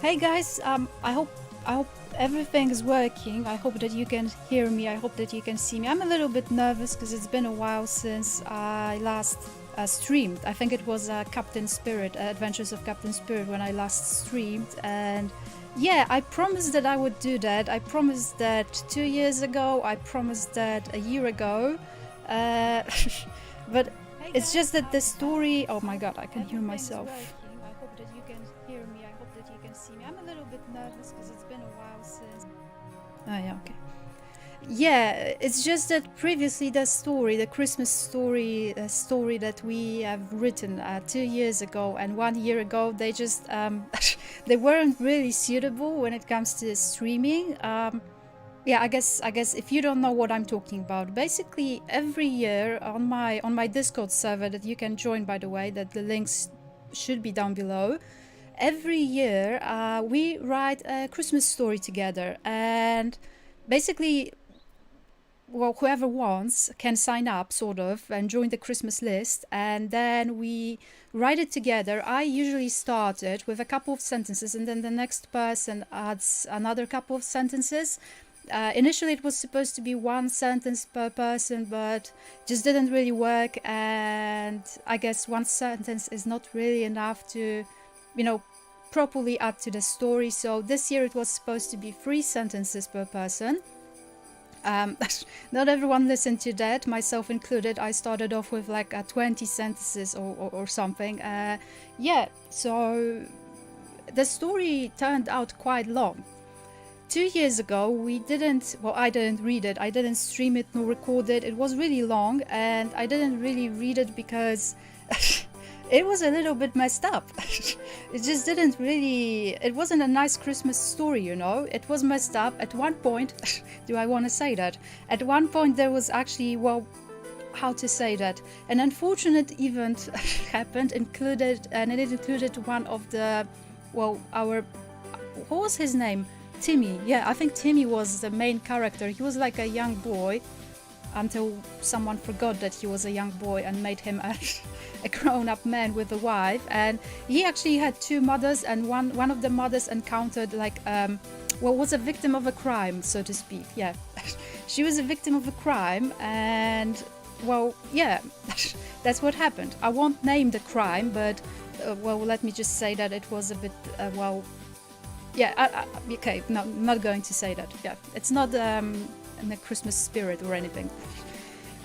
Hey guys, I hope everything is working. I hope that you can hear me. I hope that you can see me. I'm a little bit nervous because it's been a while since I last streamed. I think it was Captain Spirit, Adventures of Captain Spirit, when I last streamed. And yeah, I promised that I would do that. I promised that 2 years ago. I promised that a year ago. Uh, but it's just that the story. Oh my god, I can hear myself. I hope that you can hear me. I hope that you can see me. I'm a little bit nervous because it's been a while since. Oh yeah, okay. Yeah, it's just that previously the story, the Christmas story, a story that we have written 2 years ago and 1 year ago, they just they weren't really suitable when it comes to streaming. Yeah, I guess if you don't know what I'm talking about, basically every year on my Discord server that you can join, by the way, that the links should be down below. Every year we write a Christmas story together, and basically, well, whoever wants can sign up, sort of, and join the Christmas list, and then we write it together. I usually start it with a couple of sentences, and then the next person adds another couple of sentences. Initially, it was supposed to be one sentence per person, but just didn't really work, and I guess one sentence is not really enough to, properly add to the story. So this year it was supposed to be 3 sentences per person. Not everyone listened to that, myself included. I started off with like 20 sentences or something. Yeah, so the story turned out quite long. 2 years ago, I didn't read it, I didn't stream it nor record it. It was really long, and I didn't really read it because it was a little bit messed up. It just it wasn't a nice Christmas story, It was messed up. At one point, do I want to say that? At one point there was actually, well, how to say that? An unfortunate event happened, and it included one of the, well, what was his name? Timmy. Yeah, I think Timmy was the main character. He was like a young boy until someone forgot that he was a young boy and made him a grown-up man with a wife. And he actually had 2 mothers, and one of the mothers encountered was a victim of a crime, so to speak. Yeah, she was a victim of a crime, and well, yeah, that's what happened. I won't name the crime, but let me just say that it was a bit yeah, okay, no, I'm not going to say that. Yeah, it's not in the Christmas spirit or anything.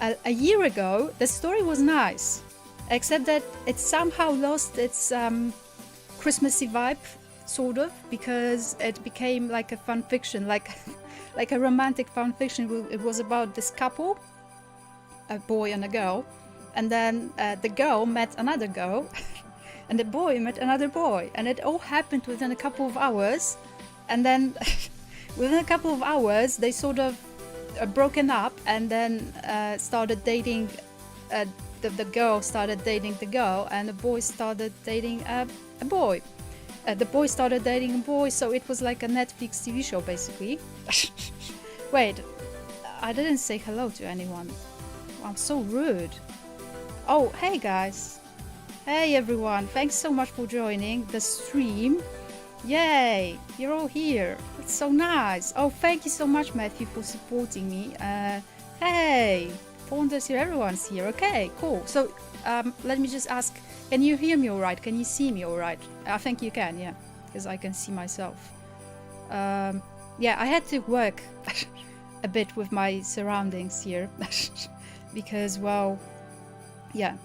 A year ago, the story was nice, except that it somehow lost its Christmassy vibe, sort of, because it became like a fan fiction, like a romantic fan fiction. It was about this couple, a boy and a girl, and then the girl met another girl. And the boy met another boy, and it all happened within a couple of hours. And then within a couple of hours they sort of broken up, and then started dating. The girl started dating the girl, and the boy started dating a boy. The boy started dating a boy, so it was like a Netflix TV show, basically. Wait, I didn't say hello to anyone. I'm so rude. Oh, hey guys. Hey everyone, thanks so much for joining the stream. Yay, you're all here. It's so nice. Oh, thank you so much, Mathew, for supporting me. Hey, Fonda's here, everyone's here. Okay, cool. So let me just ask, can you hear me all right? Can you see me all right? I think you can, yeah, because I can see myself. Yeah, I had to work a bit with my surroundings here because, well, yeah.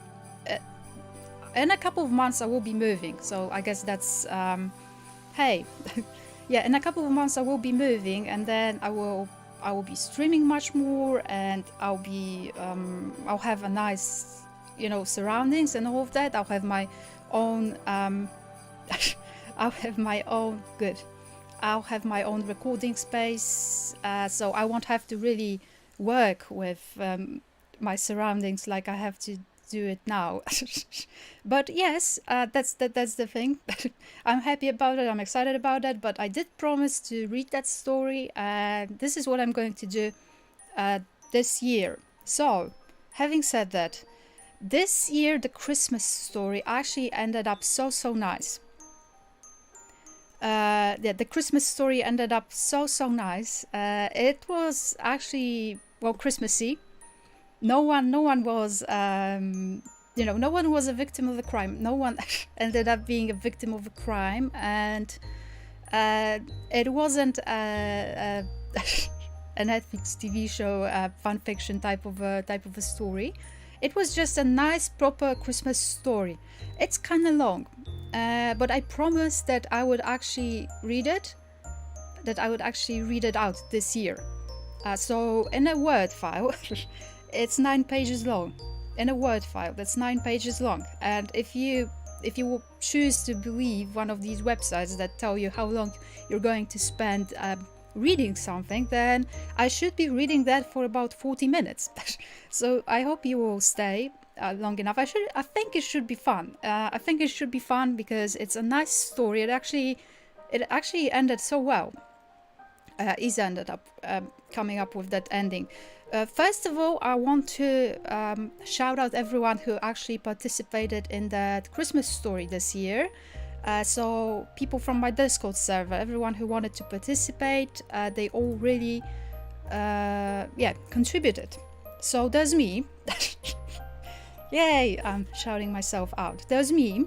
In a couple of months I will be moving, so I guess that's hey. Yeah, in a couple of months I will be moving, and then I will be streaming much more, and I'll have a nice, surroundings and all of that. I'll have my own I'll have my own recording space, so I won't have to really work with my surroundings like I have to do it now. But yes, that's the thing. I'm happy about it, I'm excited about that, but I did promise to read that story, and this is what I'm going to do this year. So, having said that, this year the Christmas story actually ended up so nice. yeah, the Christmas story ended up so nice. It was actually, well, Christmassy. No one was, no one was a victim of a crime. No one ended up being a victim of a crime, and it wasn't a a Netflix TV show, fan fiction type of a story. It was just a nice, proper Christmas story. It's kind of long, but I promised that I would actually read it. That I would actually read it out this year. So in a Word file, it's 9 pages long. In a Word file, that's 9 pages long. And if you choose to believe one of these websites that tell you how long you're going to spend reading something, then I should be reading that for about 40 minutes. So I hope you will stay long enough. I think it should be fun. I think it should be fun because it's a nice story. It actually ended so well. Isa ended up coming up with that ending. First of all, I want to shout out everyone who actually participated in that Christmas story this year. So people from my Discord server, everyone who wanted to participate, they all really contributed. So there's me. Yay, I'm shouting myself out. There's me,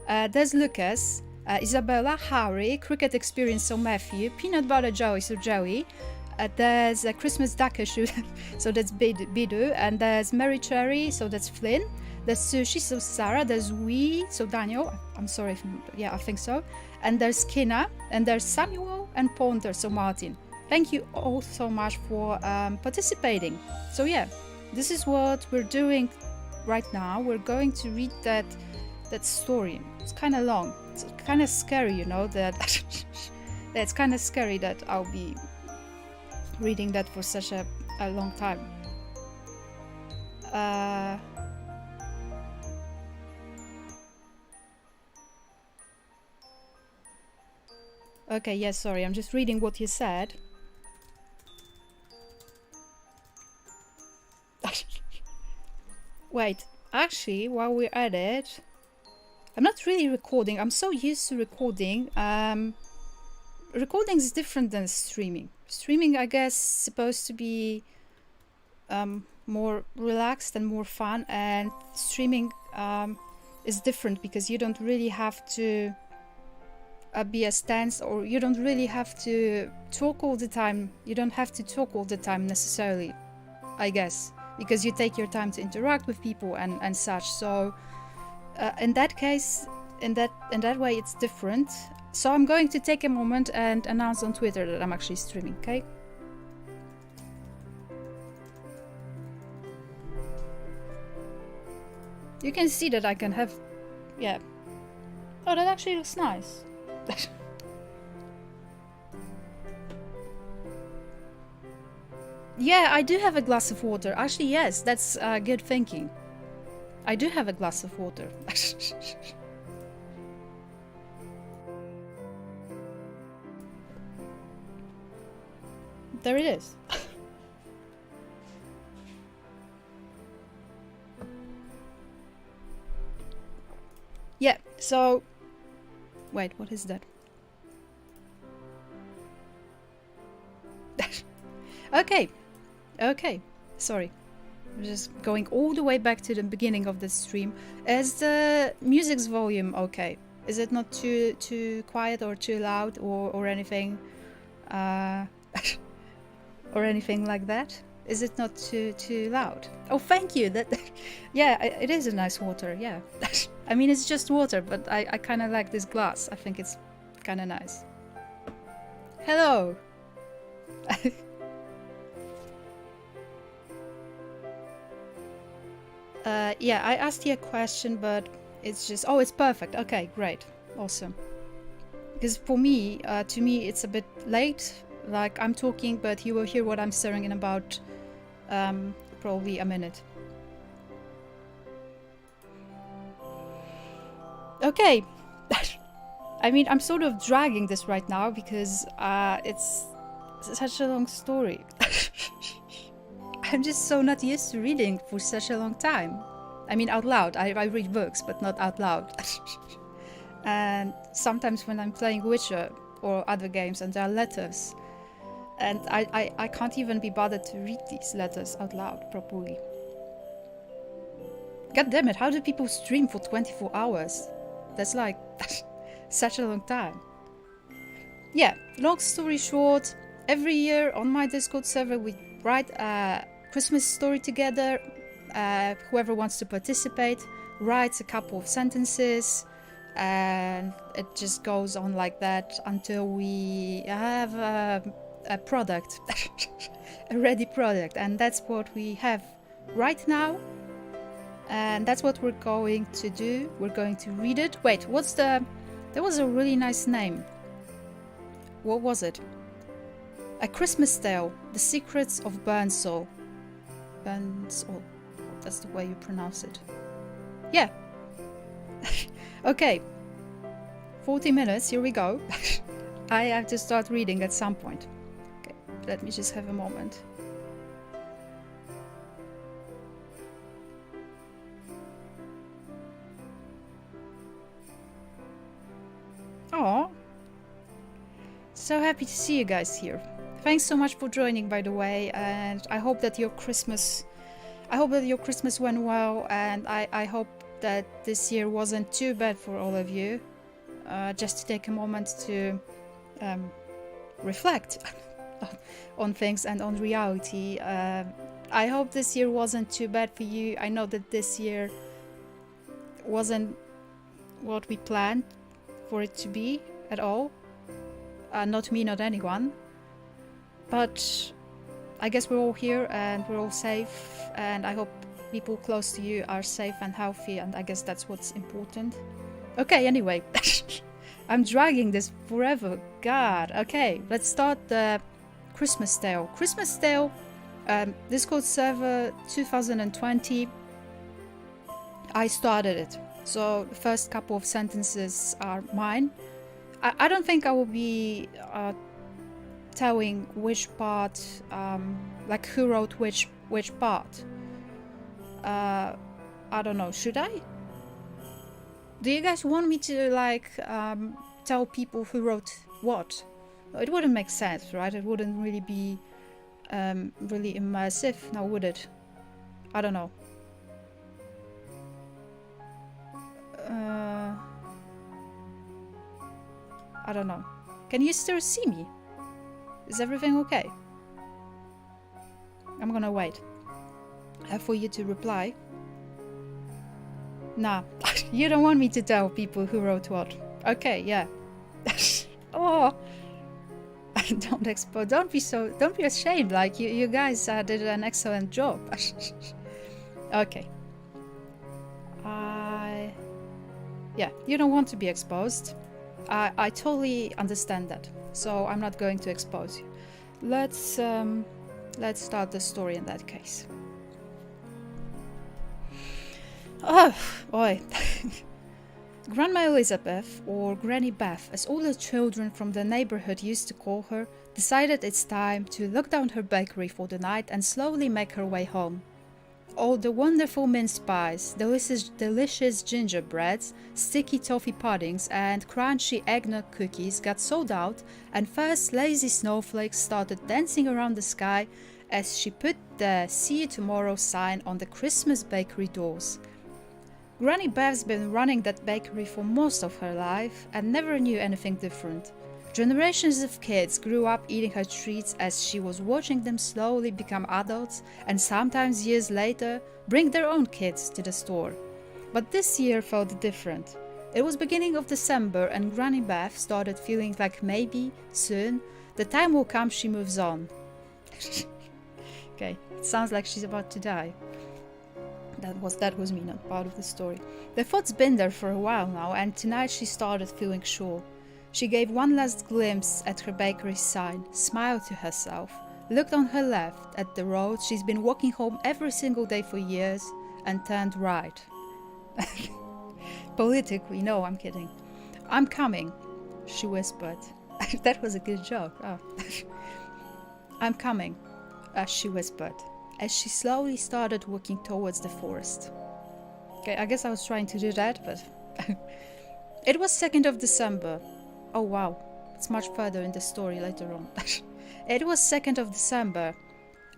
there's Lukas, Isabella, Harry, Cricket Experience, so Mathew, Peanut Butter Joey, so Joey, there's a Christmas Dakashi, so that's Bidu, and there's Mary Cherry, so that's Flynn, there's Sushi, so Sarah, there's Wee, so Daniel, I'm sorry if, yeah, I think so, and there's Kina, and there's Samuel, and Ponder, so Martin. Thank you all so much for participating. So yeah, this is what we're doing right now. We're going to read that story. It's kind of long. It's kind of scary, that it's kind of scary that I'll be reading that for such a long time. Okay, yes, sorry, I'm just reading what you said. Wait, actually, while we're at it, I'm not really recording. I'm so used to recording. Recording is different than streaming. Streaming, I guess, supposed to be more relaxed and more fun, and streaming is different because you don't really have to be a stance, or you don't really have to talk all the time. You don't have to talk all the time necessarily, I guess, because you take your time to interact with people and such. So in that case, in that way, it's different. So I'm going to take a moment and announce on Twitter that I'm actually streaming, okay? You can see that I can have, yeah. Oh, that actually looks nice. Yeah, I do have a glass of water. Actually, yes, that's good thinking. I do have a glass of water. There it is. Yeah, so... Wait, what is that? Okay, sorry. I'm just going all the way back to the beginning of the stream. Is the music's volume okay? Is it not too quiet or too loud or anything? Or anything like that? Is it not too loud? Oh, thank you. Yeah, it is a nice water. Yeah. I mean, it's just water, but I kind of like this glass. I think it's kind of nice. Hello. Yeah, I asked you a question, but it's just... Oh, it's perfect. Okay, great. Awesome. Because for me, to me, it's a bit late. Like, I'm talking, but you will hear what I'm saying in about probably a minute. Okay. I mean, I'm sort of dragging this right now because it's such a long story. I'm just so not used to reading for such a long time. I mean, out loud. I read books, but not out loud. And sometimes when I'm playing Witcher or other games and there are letters, and I can't even be bothered to read these letters out loud properly. God damn it, how do people stream for 24 hours? That's like such a long time. Yeah, long story short, every year on my Discord server we write a Christmas story together. Whoever wants to participate writes a couple of sentences, and it just goes on like that until we have a product, a ready product, and that's what we have right now. And that's what we're going to do. We're going to read it. Wait, there was a really nice name. What was it? A Christmas Tale, The Secrets of Björn. Björn, that's the way you pronounce it. Yeah. Okay. 40 minutes, here we go. I have to start reading at some point. Okay, let me just have a moment. Oh, so happy to see you guys here. Thanks so much for joining, by the way, and I hope that your Christmas went well, and I hope that this year wasn't too bad for all of you. Just to take a moment to reflect on things and on reality. I hope this year wasn't too bad for you. I know that this year wasn't what we planned for it to be at all. Not me, not anyone. But I guess we're all here and we're all safe, and I hope people close to you are safe and healthy, and I guess that's what's important. Okay, anyway, I'm dragging this forever. God. Okay, let's start the Christmas Tale. Christmas Tale, Discord server 2020. I started it, so the first couple of sentences are mine. I don't think I will be telling which part, like who wrote which part. I don't know, should I? Do you guys want me to like tell people who wrote what? It wouldn't make sense, right? It wouldn't really be really immersive, now would it? I don't know. I don't know. Can you still see me? Is everything okay? I'm gonna wait for you to reply. Nah, you don't want me to tell people who wrote what. Okay, yeah. Oh, don't expose. Don't be ashamed. Like you guys did an excellent job. Okay. Yeah, you don't want to be exposed. I totally understand that. So I'm not going to expose you. Let's start the story in that case. Oh boy. Grandma Elizabeth, or Granny Beth, as all the children from the neighborhood used to call her, decided it's time to lock down her bakery for the night and slowly make her way home. All the wonderful mince pies, delicious gingerbreads, sticky toffee puddings, and crunchy eggnog cookies got sold out, and first lazy snowflakes started dancing around the sky as she put the "See you tomorrow" sign on the Christmas bakery doors. Granny Beth's been running that bakery for most of her life and never knew anything different. Generations of kids grew up eating her treats as she was watching them slowly become adults and sometimes years later bring their own kids to the store. But this year felt different. It was beginning of December and Granny Beth started feeling like maybe, soon, the time will come she moves on. Okay, it sounds like she's about to die. That was me, not part of the story. The thought's been there for a while now, and tonight she started feeling sure. She gave one last glimpse at her bakery sign, smiled to herself, looked on her left at the road she's been walking home every single day for years, and turned right. Politically, no, I'm kidding. "I'm coming," she whispered. That was a good joke. Oh. "I'm coming," she whispered, as she slowly started walking towards the forest. Okay, I guess I was trying to do that, but It was 2nd of December. Oh wow, it's much further in the story later on. It was 2nd of December.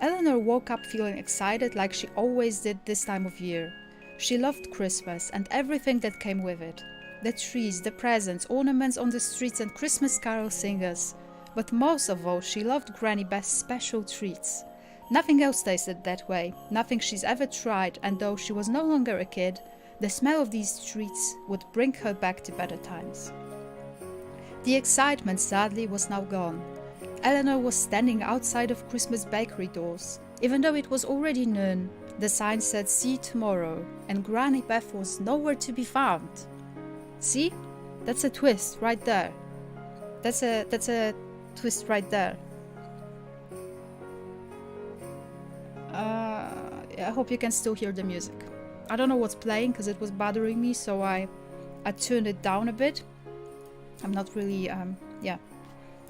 Eleanor woke up feeling excited like she always did this time of year. She loved Christmas and everything that came with it. The trees, the presents, ornaments on the streets and Christmas carol singers. But most of all, she loved Granny Beth's special treats. Nothing else tasted that way, nothing she's ever tried, and though she was no longer a kid, the smell of these treats would bring her back to better times. The excitement sadly was now gone. Eleanor was standing outside of Christmas bakery doors. Even though it was already noon, the sign said "See you tomorrow," and Granny Beth was nowhere to be found. See? That's a twist right there. That's a twist right there. I hope you can still hear the music. I don't know what's playing because it was bothering me, so I turned it down a bit. I'm not really, yeah.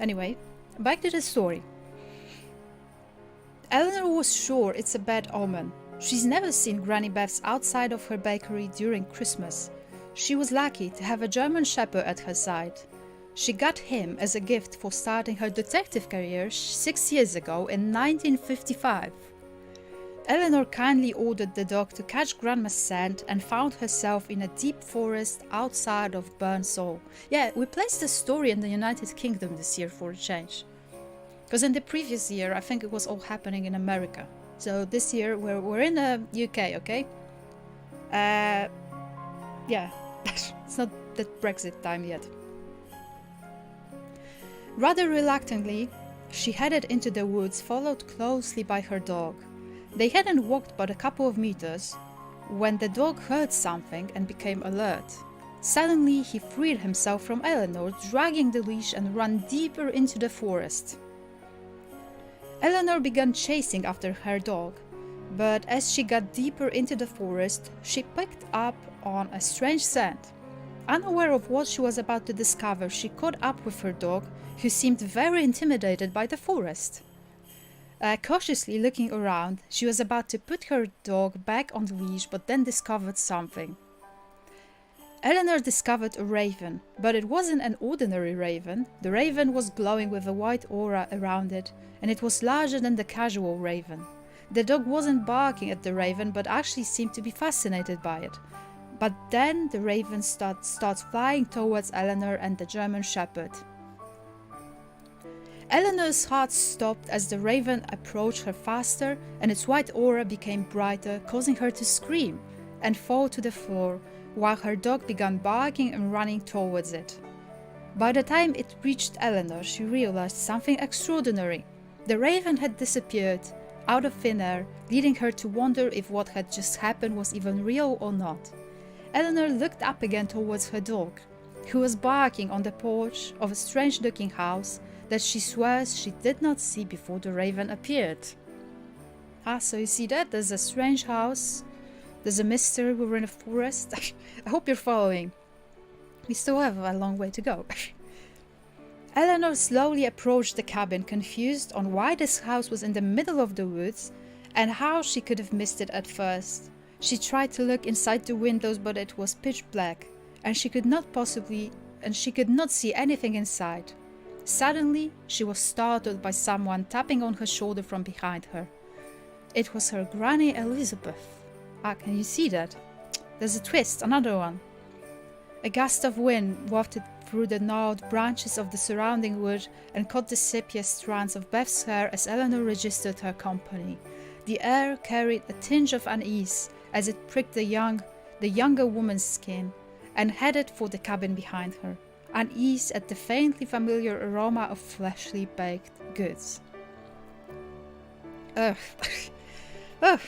Anyway, back to the story. Eleanor was sure it's a bad omen. She's never seen Granny Beth's outside of her bakery during Christmas. She was lucky to have a German Shepherd at her side. She got him as a gift for starting her detective career 6 years ago in 1955. Eleanor kindly ordered the dog to catch Grandma's scent and found herself in a deep forest outside of Björn. Yeah, we placed the story in the United Kingdom this year for a change. Because in the previous year, I think it was all happening in America. So this year, we're in the UK, okay? Yeah, it's not that Brexit time yet. Rather reluctantly, she headed into the woods, followed closely by her dog. They hadn't walked but a couple of meters when the dog heard something and became alert. Suddenly, he freed himself from Eleanor, dragging the leash and ran deeper into the forest. Eleanor began chasing after her dog, but as she got deeper into the forest, she picked up on a strange scent. Unaware of what she was about to discover, she caught up with her dog, who seemed very intimidated by the forest. Cautiously looking around, she was about to put her dog back on the leash, but then discovered something. Eleanor discovered a raven, but it wasn't an ordinary raven. The raven was glowing with a white aura around it, and it was larger than the casual raven. The dog wasn't barking at the raven, but actually seemed to be fascinated by it. But then the raven starts flying towards Eleanor and the German Shepherd. Eleanor's heart stopped as the raven approached her faster, and its white aura became brighter, causing her to scream and fall to the floor, while her dog began barking and running towards it. By the time it reached Eleanor, she realized something extraordinary. The raven had disappeared out of thin air, leading her to wonder if what had just happened was even real or not. Eleanor looked up again towards her dog, who was barking on the porch of a strange-looking house that she swears she did not see before the raven appeared. So you see that? There's a strange house. There's a mystery. We're in a forest. I hope you're following. We still have a long way to go. Eleanor slowly approached the cabin, confused on why this house was in the middle of the woods and how she could have missed it at first. She tried to look inside the windows, but it was pitch black, and she could not see anything inside. Suddenly, she was startled by someone tapping on her shoulder from behind her. It was her Granny Elizabeth. Can you see that? There's a twist, another one. A gust of wind wafted through the gnarled branches of the surrounding wood and caught the sepia strands of Beth's hair as Eleanor registered her company. The air carried a tinge of unease as it pricked the younger woman's skin, and headed for the cabin behind her. Unease at the faintly familiar aroma of freshly baked goods. Ugh. Ugh.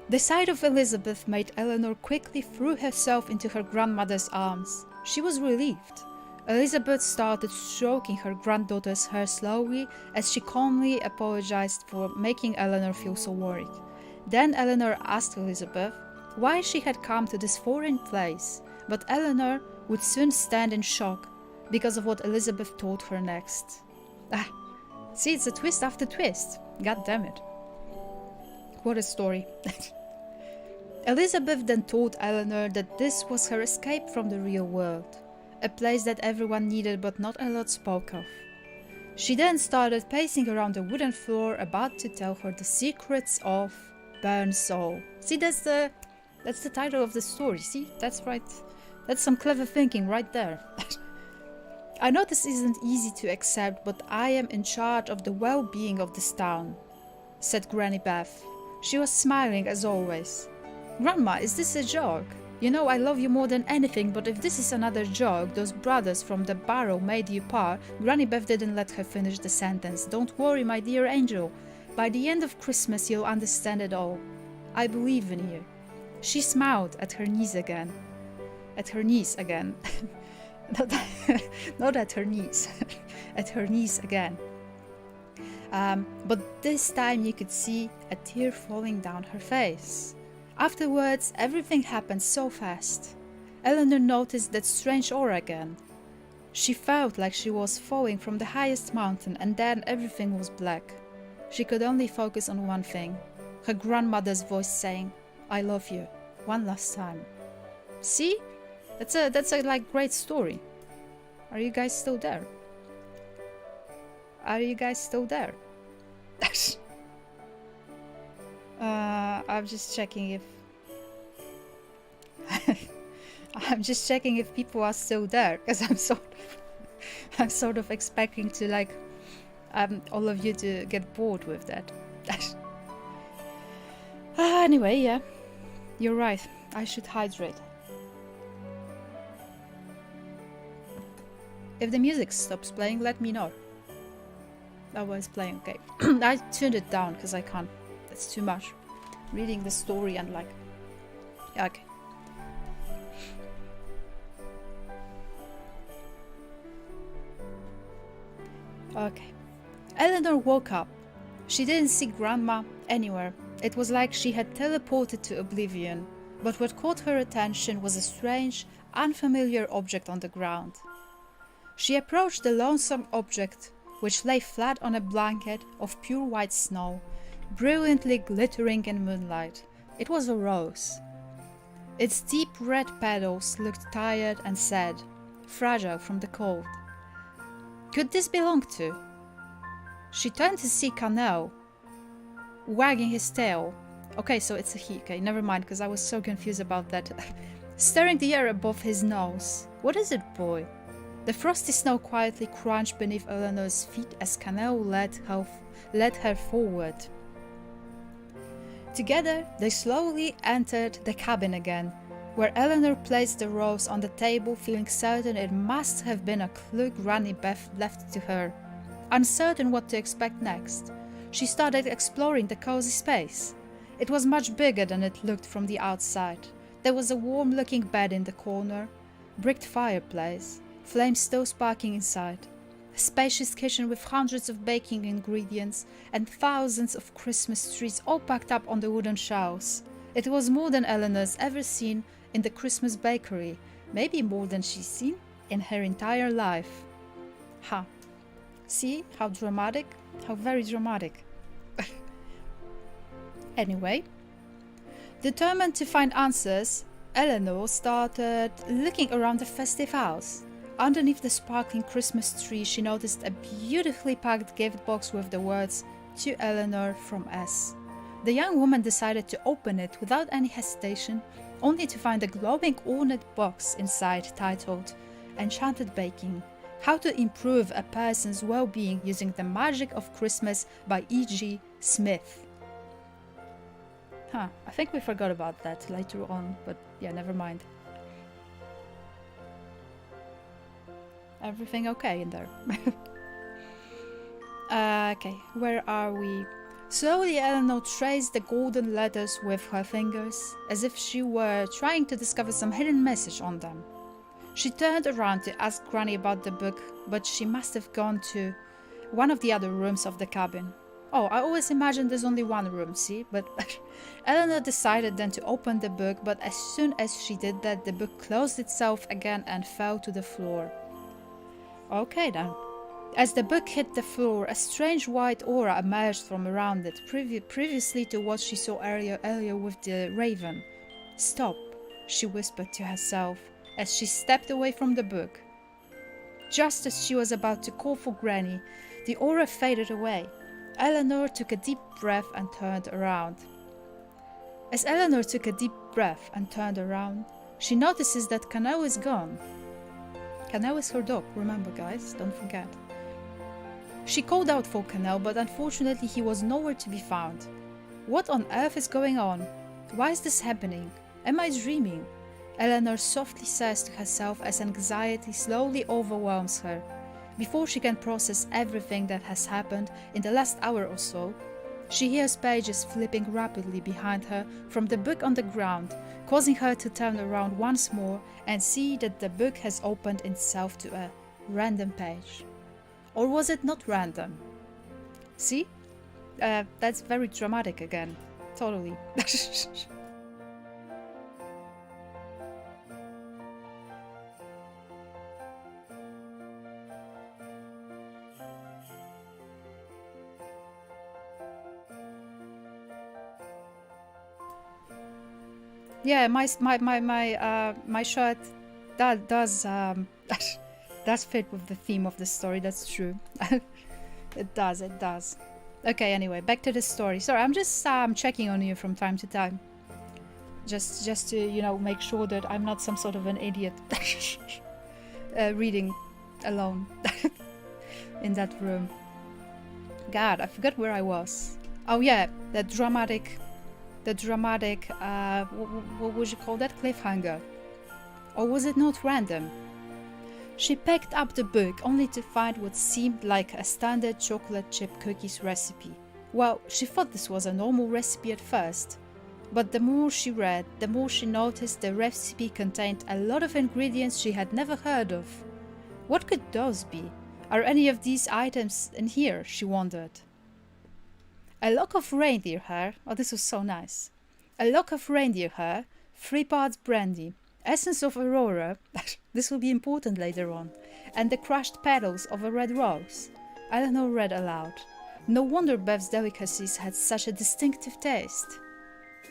The sight of Elizabeth made Eleanor quickly throw herself into her grandmother's arms. She was relieved. Elizabeth started stroking her granddaughter's hair slowly as she calmly apologized for making Eleanor feel so worried. Then Eleanor asked Elizabeth why she had come to this foreign place, but Eleanor would soon stand in shock because of what Elizabeth told her next. See, it's a twist after twist. God damn it. What a story. Elizabeth then told Eleanor that this was her escape from the real world. a place that everyone needed but not a lot spoke of. She then started pacing around the wooden floor, about to tell her the secrets of Björn's soul. See, that's the title of the story. See, that's right. That's some clever thinking right there. I know this isn't easy to accept, but I am in charge of the well-being of this town, said Granny Beth. She was smiling as always. Grandma, is this a joke? You know I love you more than anything, but if this is another joke, those brothers from the barrow made you par. Granny Beth didn't let her finish the sentence. Don't worry, my dear angel. By the end of Christmas you'll understand it all. I believe in you. She smiled at her niece again. At her niece again. Not at her niece. At her niece again. But this time you could see a tear falling down her face. Afterwards, everything happened so fast. Eleanor noticed that strange aura again. She felt like she was falling from the highest mountain, and then everything was black. She could only focus on one thing, her grandmother's voice saying, I love you, one last time. See? That's a like great story. Are you guys still there? Are you guys still there? I'm just checking if I'm just checking if people are still there, because I'm sort of expecting to like all of you to get bored with that. Anyway, yeah, you're right. I should hydrate. If the music stops playing, let me know. Oh, well, it's playing, okay. I tuned it down because I can't. It's too much. Reading the story and like... Yeah, okay. Okay. Eleanor woke up. She didn't see Grandma anywhere. It was like she had teleported to oblivion. But what caught her attention was a strange, unfamiliar object on the ground. She approached the lonesome object, which lay flat on a blanket of pure white snow, brilliantly glittering in moonlight. It was a rose. Its deep red petals looked tired and sad, fragile from the cold. Could this belong to? She turned to see Canel, wagging his tail. Okay, so it's a he. Okay, never mind, because I was so confused about that. Stirring the air above his nose. What is it, boy? The frosty snow quietly crunched beneath Eleanor's feet as Canel led her forward. Together, they slowly entered the cabin again, where Eleanor placed the rose on the table, feeling certain it must have been a clue Granny Beth left to her. Uncertain what to expect next, she started exploring the cozy space. It was much bigger than it looked from the outside. There was a warm-looking bed in the corner, bricked fireplace, flames still sparking inside, a spacious kitchen with hundreds of baking ingredients and thousands of Christmas trees all packed up on the wooden shelves. It was more than Eleanor's ever seen in the Christmas bakery, maybe more than she's seen in her entire life. Ha! See how dramatic? How very dramatic. Anyway, determined to find answers, Eleanor started looking around the festive house. Underneath the sparkling Christmas tree, she noticed a beautifully packed gift box with the words, "To Eleanor from S." The young woman decided to open it without any hesitation, only to find a glowing ornate box inside titled, "Enchanted Baking: How to Improve a Person's Well-Being Using the Magic of Christmas" by E.G. Smith. I think we forgot about that later on, but yeah, never mind. Everything okay in there? Okay, where are we? Slowly Eleanor traced the golden letters with her fingers, as if she were trying to discover some hidden message on them. She turned around to ask Granny about the book, but she must have gone to one of the other rooms of the cabin. Oh, I always imagined there's only one room, see? But Eleanor decided then to open the book, but as soon as she did that, the book closed itself again and fell to the floor. Okay then. As the book hit the floor, a strange white aura emerged from around it, previously to what she saw earlier with the raven. "Stop," she whispered to herself as she stepped away from the book. Just as she was about to call for Granny, the aura faded away. Eleanor took a deep breath and turned around. As Eleanor took a deep breath and turned around, she notices that Cano is gone. Cano is her dog, remember guys, don't forget. She called out for Cano, but unfortunately he was nowhere to be found. What on earth is going on? Why is this happening? Am I dreaming? Eleanor softly says to herself as anxiety slowly overwhelms her. Before she can process everything that has happened in the last hour or so, she hears pages flipping rapidly behind her from the book on the ground, causing her to turn around once more and see that the book has opened itself to a random page. Or was it not random? See? That's very dramatic again. Totally. Yeah, my shirt that does does fit with the theme of the story. That's true. It does. Okay, anyway, back to the story. Sorry, I'm just checking on you from time to time, just to make sure that I'm not some sort of an idiot reading alone in that room. God, I forgot where I was. Oh yeah, the dramatic. What would you call that? Cliffhanger. Or was it not random? She picked up the book only to find what seemed like a standard chocolate chip cookies recipe. Well, she thought this was a normal recipe at first, but the more she read, the more she noticed the recipe contained a lot of ingredients she had never heard of. What could those be? Are any of these items in here? She wondered. A lock of reindeer hair. Oh, this was so nice. A lock of reindeer hair, 3 parts brandy, essence of aurora. This will be important later on. And the crushed petals of a red rose. Eleanor read aloud. No wonder Bev's delicacies had such a distinctive taste.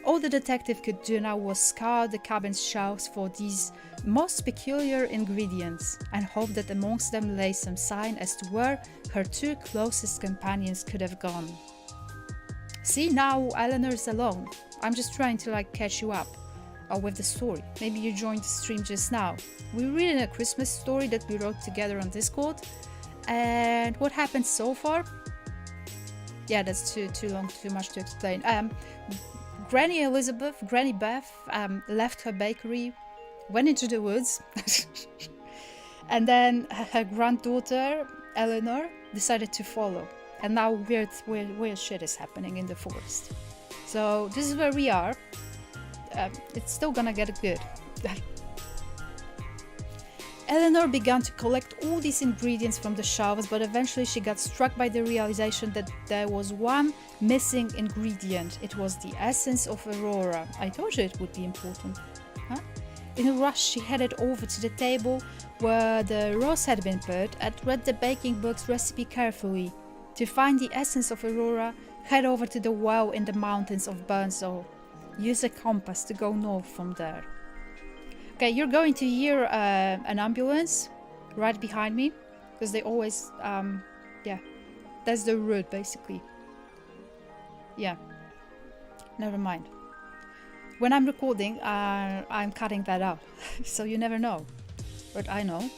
All the detective could do now was scour the cabin's shelves for these most peculiar ingredients and hope that amongst them lay some sign as to where her 2 closest companions could have gone. See, now Eleanor's alone. I'm just trying to catch you up with the story. Maybe you joined the stream just now. We're reading a Christmas story that we wrote together on Discord. And what happened so far? Yeah, that's too long, too much to explain. Granny Beth left her bakery, went into the woods, and then her granddaughter Eleanor decided to follow. And now weird shit is happening in the forest. So this is where we are. It's still gonna get good. Eleanor began to collect all these ingredients from the shelves, but eventually she got struck by the realization that there was one missing ingredient. It was the essence of aurora. I told you it would be important. Huh? In a rush, she headed over to the table where the rose had been put and read the baking book's recipe carefully. To find the essence of aurora, head over to the well in the mountains of Burnsall. Use a compass to go north from there. Okay, you're going to hear an ambulance right behind me, because they always, yeah, that's the route basically. Yeah, never mind. When I'm recording, I'm cutting that out, so you never know, but I know.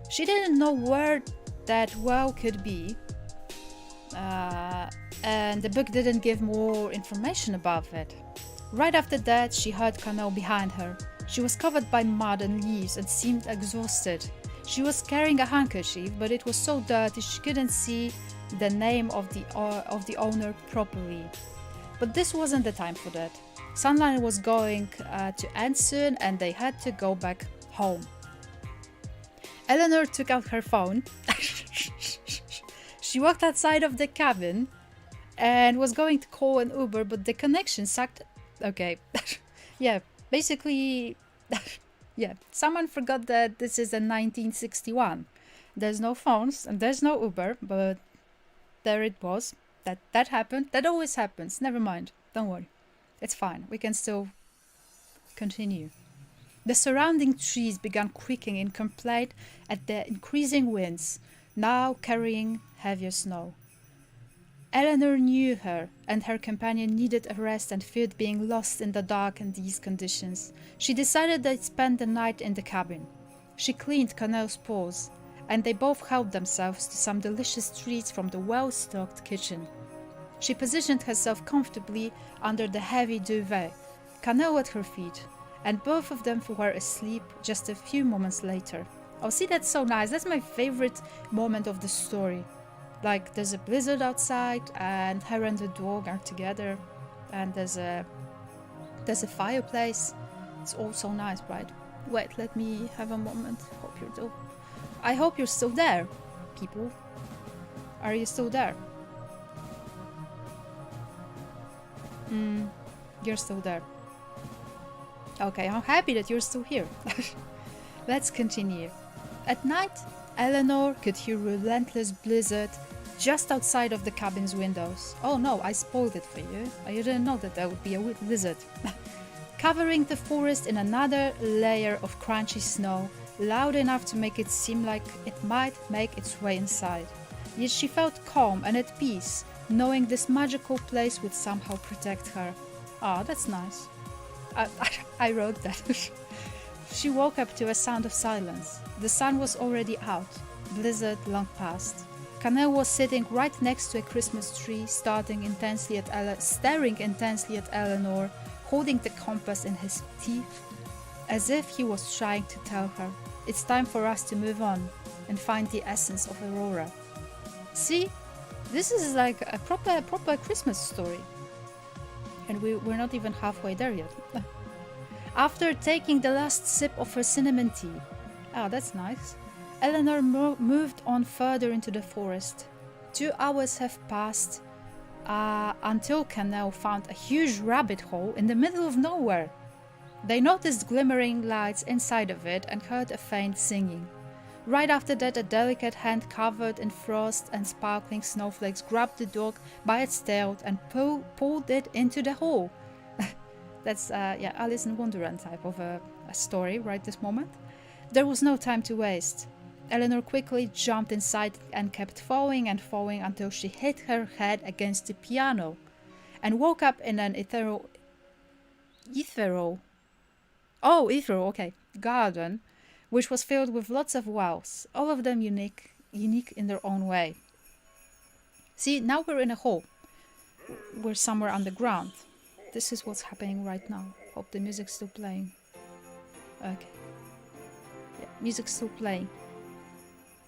She didn't know where that well could be, and the book didn't give more information about it. Right after that, she heard Cano behind her. She was covered by mud and leaves and seemed exhausted. She was carrying a handkerchief, but it was so dirty she couldn't see the name of the owner properly. But this wasn't the time for that. Sunlight was going to end soon, and they had to go back home. Eleanor took out her phone. She walked outside of the cabin and was going to call an Uber, but the connection sucked. Okay, yeah, basically, yeah, someone forgot that this is a 1961. There's no phones and there's no Uber, but there it was. That happened. That always happens. Never mind. Don't worry. It's fine. We can still continue. The surrounding trees began creaking in complaint at the increasing winds, now carrying heavier snow. Eleanor knew her, and her companion needed a rest and feared being lost in the dark in these conditions. She decided they'd spend the night in the cabin. She cleaned Connell's paws, and they both helped themselves to some delicious treats from the well-stocked kitchen. She positioned herself comfortably under the heavy duvet, Connell at her feet, and both of them were asleep just a few moments later. Oh, see, that's so nice. That's my favorite moment of the story. Like, there's a blizzard outside, and her and the dog are together, and there's a fireplace. It's all so nice, right? Wait, let me have a moment. I hope you're still there, people. Are you still there? You're still there. Okay, I'm happy that you're still here. Let's continue. At night, Eleanor could hear relentless blizzard just outside of the cabin's windows. Oh no, I spoiled it for you. I didn't know that there would be a blizzard. Covering the forest in another layer of crunchy snow, loud enough to make it seem like it might make its way inside. Yet she felt calm and at peace, knowing this magical place would somehow protect her. Ah, that's nice. I wrote that. She woke up to a sound of silence. The sun was already out, blizzard long past. Connell was sitting right next to a Christmas tree, staring intensely at Eleanor, holding the compass in his teeth, as if he was trying to tell her, it's time for us to move on and find the essence of Aurora. See, this is like a proper Christmas story. And we're not even halfway there yet. After taking the last sip of her cinnamon tea, oh, that's nice, Eleanor moved on further into the forest. 2 hours have passed until Connell found a huge rabbit hole in the middle of nowhere. They noticed glimmering lights inside of it and heard a faint singing. Right after that, a delicate hand covered in frost and sparkling snowflakes grabbed the dog by its tail and pulled it into the hole. That's Alice in Wonderland type of a story right this moment. There was no time to waste. Eleanor quickly jumped inside and kept falling and falling until she hit her head against the piano and woke up in an ethereal garden, which was filled with lots of wells, all of them unique in their own way. See, now we're in a hole. We're somewhere underground. This is what's happening right now. Hope the music's still playing. Okay. Yeah, music's still playing.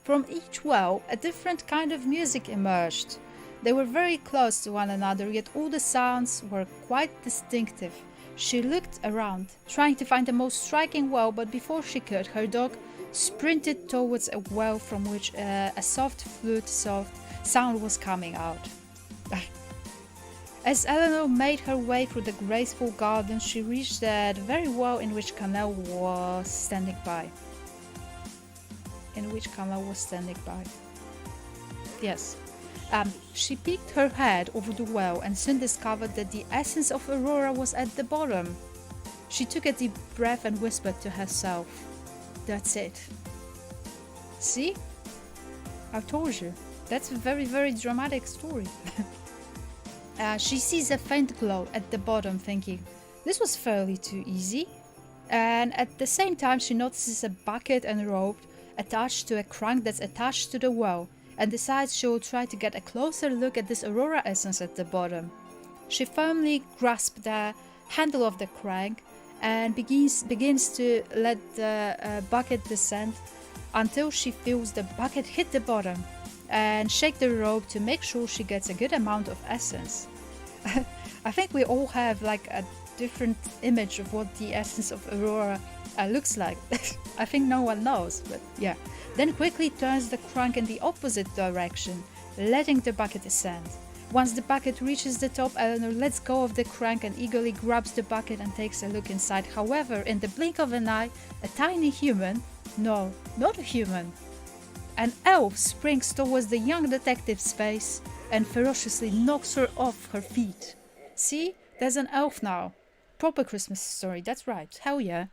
From each well, a different kind of music emerged. They were very close to one another, yet all the sounds were quite distinctive. She looked around, trying to find the most striking well, but before she could, her dog sprinted towards a well from which a soft flute sound was coming out. As Eleanor made her way through the graceful garden, she reached the very well in which Connell was standing by. Yes. She peeked her head over the well and soon discovered that the essence of Aurora was at the bottom. She took a deep breath and whispered to herself, "That's it." See? I told you. That's a very, very dramatic story. She sees a faint glow at the bottom, thinking, this was fairly too easy. And at the same time, she notices a bucket and rope attached to a crank that's attached to the well, and decides she will try to get a closer look at this Aurora essence at the bottom. She firmly grasps the handle of the crank and begins to let the bucket descend until she feels the bucket hit the bottom, and shake the rope to make sure she gets a good amount of essence. I think we all have like a different image of what the essence of Aurora looks like. I think no one knows, but yeah. Then quickly turns the crank in the opposite direction, letting the bucket descend. Once the bucket reaches the top, Eleanor lets go of the crank and eagerly grabs the bucket and takes a look inside. However, in the blink of an eye, a tiny human, no, not a human, an elf springs towards the young detective's face and ferociously knocks her off her feet. See, there's an elf now. Proper Christmas story, that's right, hell yeah.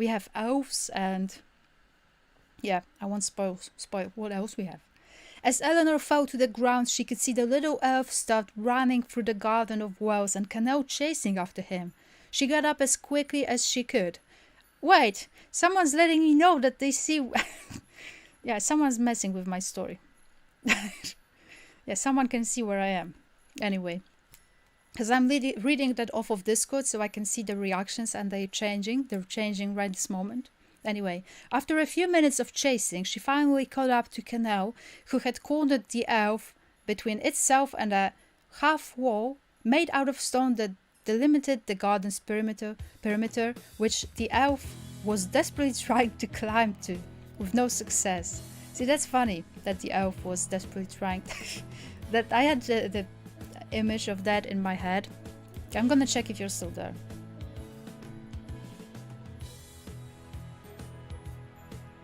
We have elves and... yeah, I won't spoil what else we have. As Eleanor fell to the ground, she could see the little elf start running through the garden of wells and Canal chasing after him. She got up as quickly as she could. Wait, someone's letting me know that they see... yeah, someone's messing with my story. Yeah, someone can see where I am. Anyway, because I'm reading that off of Discord so I can see the reactions and they're changing. They're changing right this moment. Anyway, after a few minutes of chasing, she finally caught up to Canal, who had cornered the elf between itself and a half wall made out of stone that delimited the garden's perimeter, which the elf was desperately trying to climb to, with no success. See, that's funny that the elf was desperately trying to... that I had the image of that in my head. I'm gonna check if you're still there.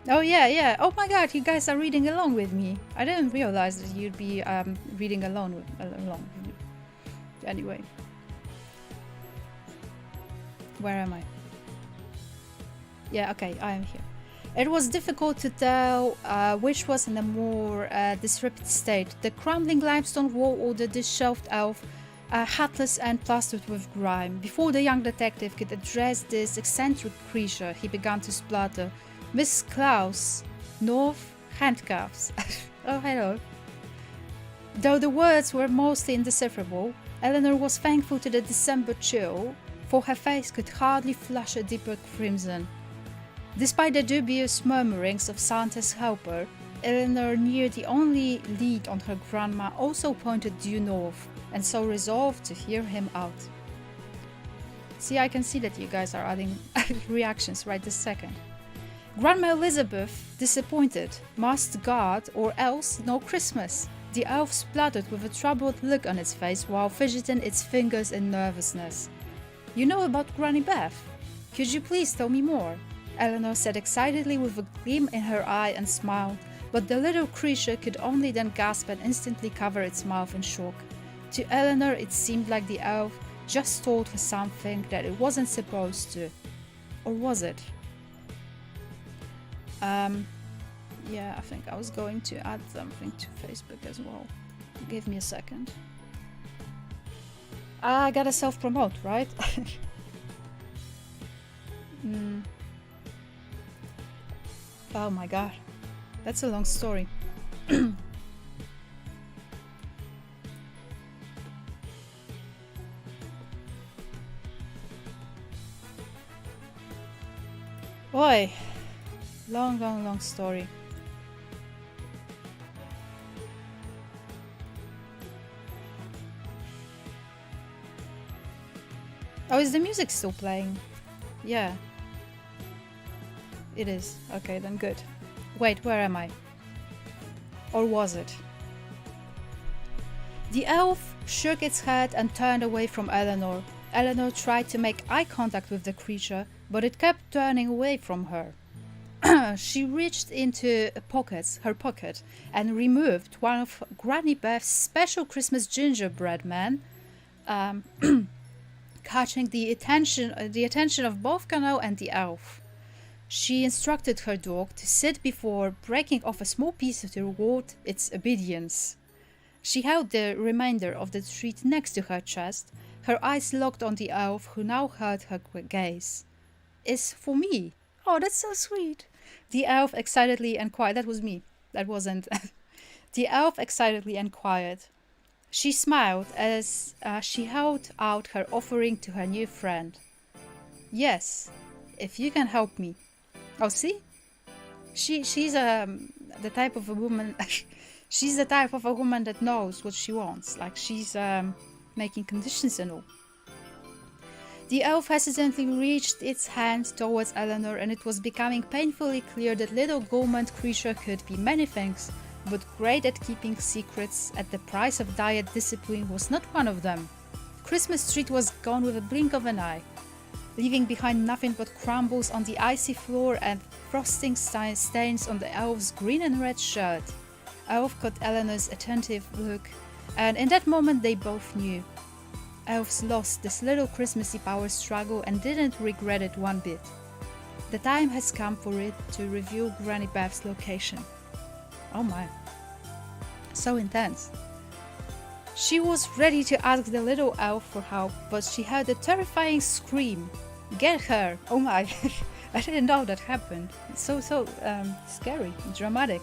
Oh yeah. Oh my god, you guys are reading along with me. I didn't realize that you'd be reading along with me. Anyway. Where am I? Yeah, okay, I am here. It was difficult to tell which was in a more disrupted state. The crumbling limestone wall or the disheveled elf, hatless and plastered with grime. Before the young detective could address this eccentric creature, he began to splutter. Miss Klaus, North, handcuffs. Oh, hello. Though the words were mostly indecipherable, Eleanor was thankful to the December chill, for her face could hardly flush a deeper crimson. Despite the dubious murmurings of Santa's helper, Eleanor knew the only lead on her grandma also pointed due north, and so resolved to hear him out. See, I can see that you guys are adding reactions right this second. Grandma Elizabeth, disappointed, must guard or else no Christmas. The elf spluttered with a troubled look on its face while fidgeting its fingers in nervousness. You know about Granny Beth? Could you please tell me more? Eleanor said excitedly with a gleam in her eye and smiled, but the little creature could only then gasp and instantly cover its mouth in shock. To Eleanor it seemed like the elf just told her something that it wasn't supposed to. Or was it? Yeah, I think I was going to add something to Facebook as well. Give me a second. I gotta self-promote, right? Oh my god. That's a long story. Boy. Long story. Oh, is the music still playing? Yeah. It is. Okay, then good. Wait, where am I? Or was it? The elf shook its head and turned away from Eleanor. Eleanor tried to make eye contact with the creature, but it kept turning away from her. She reached into her pocket, and removed one of Granny Beth's special Christmas gingerbread men, catching the attention of both Canal and the elf. She instructed her dog to sit before breaking off a small piece to reward its obedience. She held the remainder of the treat next to her chest, her eyes locked on the elf, who now heard her gaze. "Is for me. Oh, that's so sweet." The elf excitedly inquired. That was me. That wasn't. The elf excitedly inquired. She smiled as she held out her offering to her new friend. "Yes, if you can help me." Oh, see? She's the type of a woman. She's the type of a woman that knows what she wants. Like she's making conditions and all. The elf hesitantly reached its hand towards Eleanor, and it was becoming painfully clear that little gourmand creature could be many things, but great at keeping secrets at the price of diet discipline was not one of them. Christmas treat was gone with a blink of an eye, leaving behind nothing but crumbles on the icy floor and frosting stains on the elf's green and red shirt. Elf caught Eleanor's attentive look, and in that moment they both knew. Elves lost this little Christmassy power struggle and didn't regret it one bit. The time has come for it to reveal Granny Beth's location. Oh my. So intense. She was ready to ask the little elf for help, but she heard a terrifying scream. Get her! Oh my. I didn't know that happened. It's so scary, dramatic.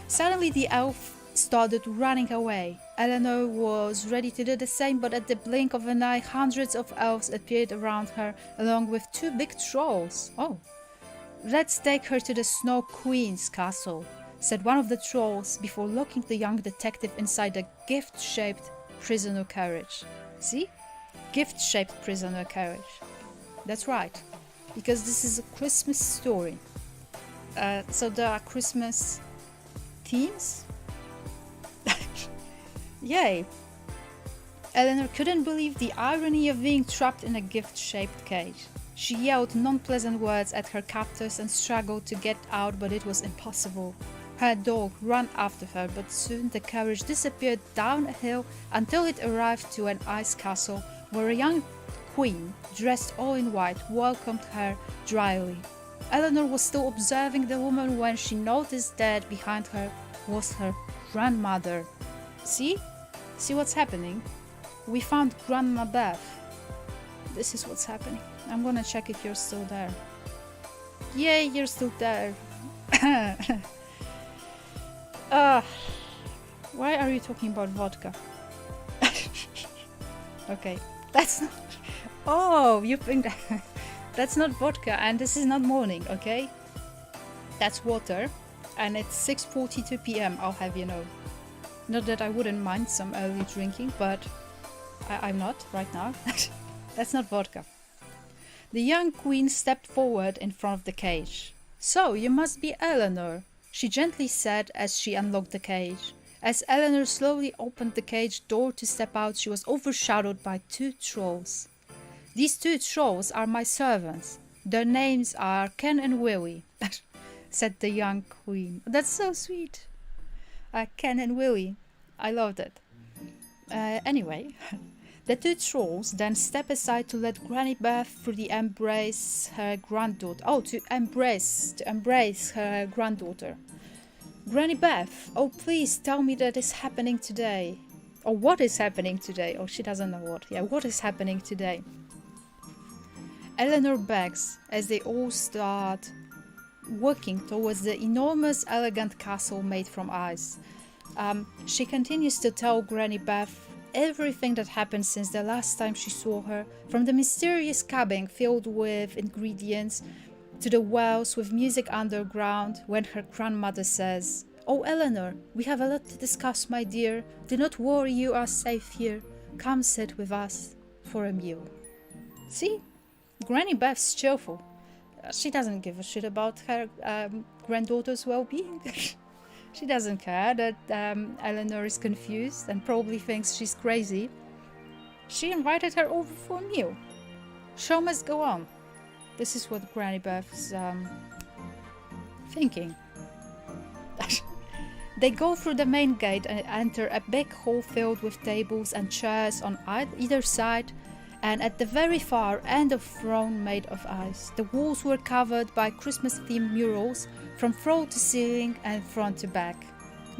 Suddenly the elf started running away. Eleanor was ready to do the same, but at the blink of an eye, hundreds of elves appeared around her, along with 2 big trolls. Oh. Let's take her to the Snow Queen's castle, said one of the trolls before locking the young detective inside a gift-shaped prisoner carriage. See? Gift-shaped prisoner carriage. That's right, because this is a Christmas story. So there are Christmas themes? Yay! Eleanor couldn't believe the irony of being trapped in a gift-shaped cage. She yelled non-pleasant words at her captors and struggled to get out, but it was impossible. Her dog ran after her, but soon the carriage disappeared down a hill until it arrived to an ice castle where a young queen, dressed all in white, welcomed her dryly. Eleanor was still observing the woman when she noticed that behind her was her grandmother. See? See what's happening? We found Grandma Beth. This is what's happening. I'm gonna check if you're still there. Yay, you're still there. Why are you talking about vodka? Okay, that's not... Oh, you think that... That's not vodka, and this is not morning, okay? That's water, and it's 6:42 p.m, I'll have you know. Not that I wouldn't mind some early drinking, but I'm not right now. That's not vodka. The young queen stepped forward in front of the cage. So, you must be Eleanor, she gently said as she unlocked the cage. As Eleanor slowly opened the cage door to step out, she was overshadowed by 2 trolls. These 2 trolls are my servants. Their names are Ken and Willie, said the young queen. That's so sweet. Ken and Willie. I loved it. Anyway, the 2 trolls then step aside to let Granny Beth fully embrace her granddaughter. Oh, to embrace her granddaughter. Granny Beth, oh please tell me that is happening today. Or what is happening today? Oh, she doesn't know what. Yeah, what is happening today? Eleanor begs as they all start walking towards the enormous, elegant castle made from ice. She continues to tell Granny Beth everything that happened since the last time she saw her, from the mysterious cabin filled with ingredients to the wells with music underground, when her grandmother says, "Oh Eleanor, we have a lot to discuss, my dear. Do not worry, you are safe here. Come sit with us for a meal." See? Granny Beth's cheerful. She doesn't give a shit about her granddaughter's well-being. She doesn't care that Eleanor is confused and probably thinks she's crazy. She invited her over for a meal. Show must go on. This is what Granny Beth's thinking. They go through the main gate and enter a big hall filled with tables and chairs on either side, and at the very far end a throne made of ice. The walls were covered by Christmas-themed murals from floor to ceiling and front to back.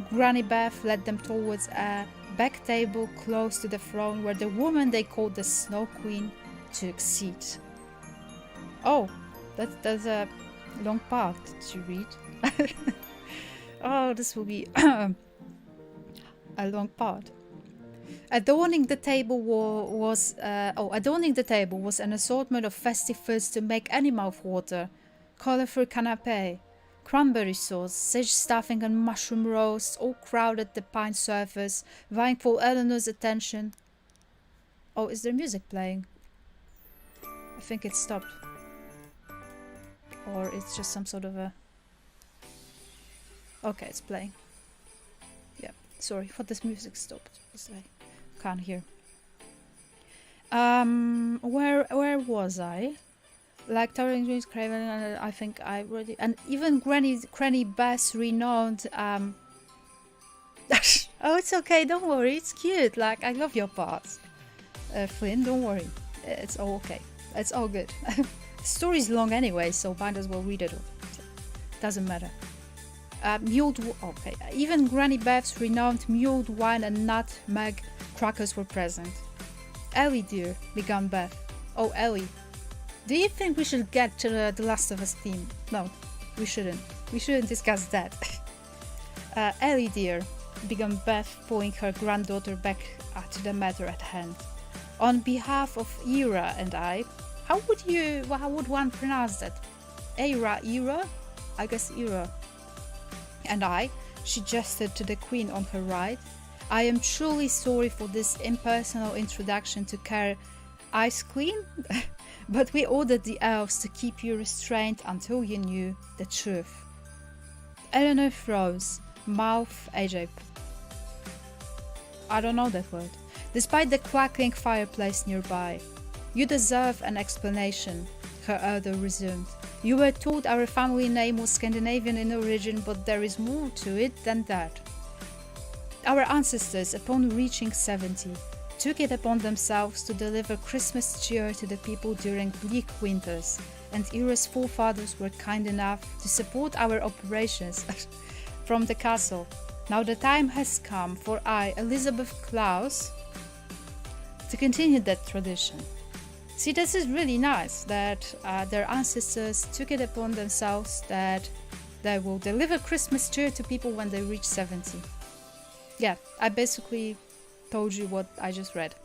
Granny Beth led them towards a back table close to the throne where the woman they called the Snow Queen took seat. Oh, that's a long part to read. Oh, this will be a long part. Adorning the table was an assortment of festive foods to make any mouth water: colorful canapé, cranberry sauce, sage stuffing, and mushroom roast, all crowded the pine surface, vying for Eleanor's attention. Oh, is there music playing? I think it stopped. Or it's just some sort of a... Okay, it's playing. Yeah, sorry for this music stopped. I can't hear. Where was I? Like Towering Dreams, Craven, and I think I already... And even Granny Beth's renowned... Oh, it's okay, don't worry, it's cute. Like, I love your parts. Flynn, don't worry. It's all okay. It's all good. The story's long anyway, so might as well read it all. Doesn't matter. Even Granny Beth's renowned mulled wine and nutmeg crackers were present. Ellie, dear, began Beth. Oh, Ellie, do you think we should get to the Last of Us theme? No, we shouldn't. We shouldn't discuss that. Ellie, dear, began Beth, pulling her granddaughter back to the matter at hand. On behalf of Ira and I, how would one pronounce that? Ira? I guess Ira. And I, she gestured to the queen on her right, I am truly sorry for this impersonal introduction to Care Ice Queen, but we ordered the elves to keep you restrained until you knew the truth. Eleanor froze, mouth agape. I don't know that word. Despite the crackling fireplace nearby. You deserve an explanation, her elder resumed. You were told our family name was Scandinavian in origin, but there is more to it than that. Our ancestors, upon reaching 70, took it upon themselves to deliver Christmas cheer to the people during bleak winters, and Ira's forefathers were kind enough to support our operations from the castle. Now the time has come for I, Elizabeth Klaus, to continue that tradition. See, this is really nice that their ancestors took it upon themselves that they will deliver Christmas cheer to people when they reach 70. Yeah, I basically told you what I just read.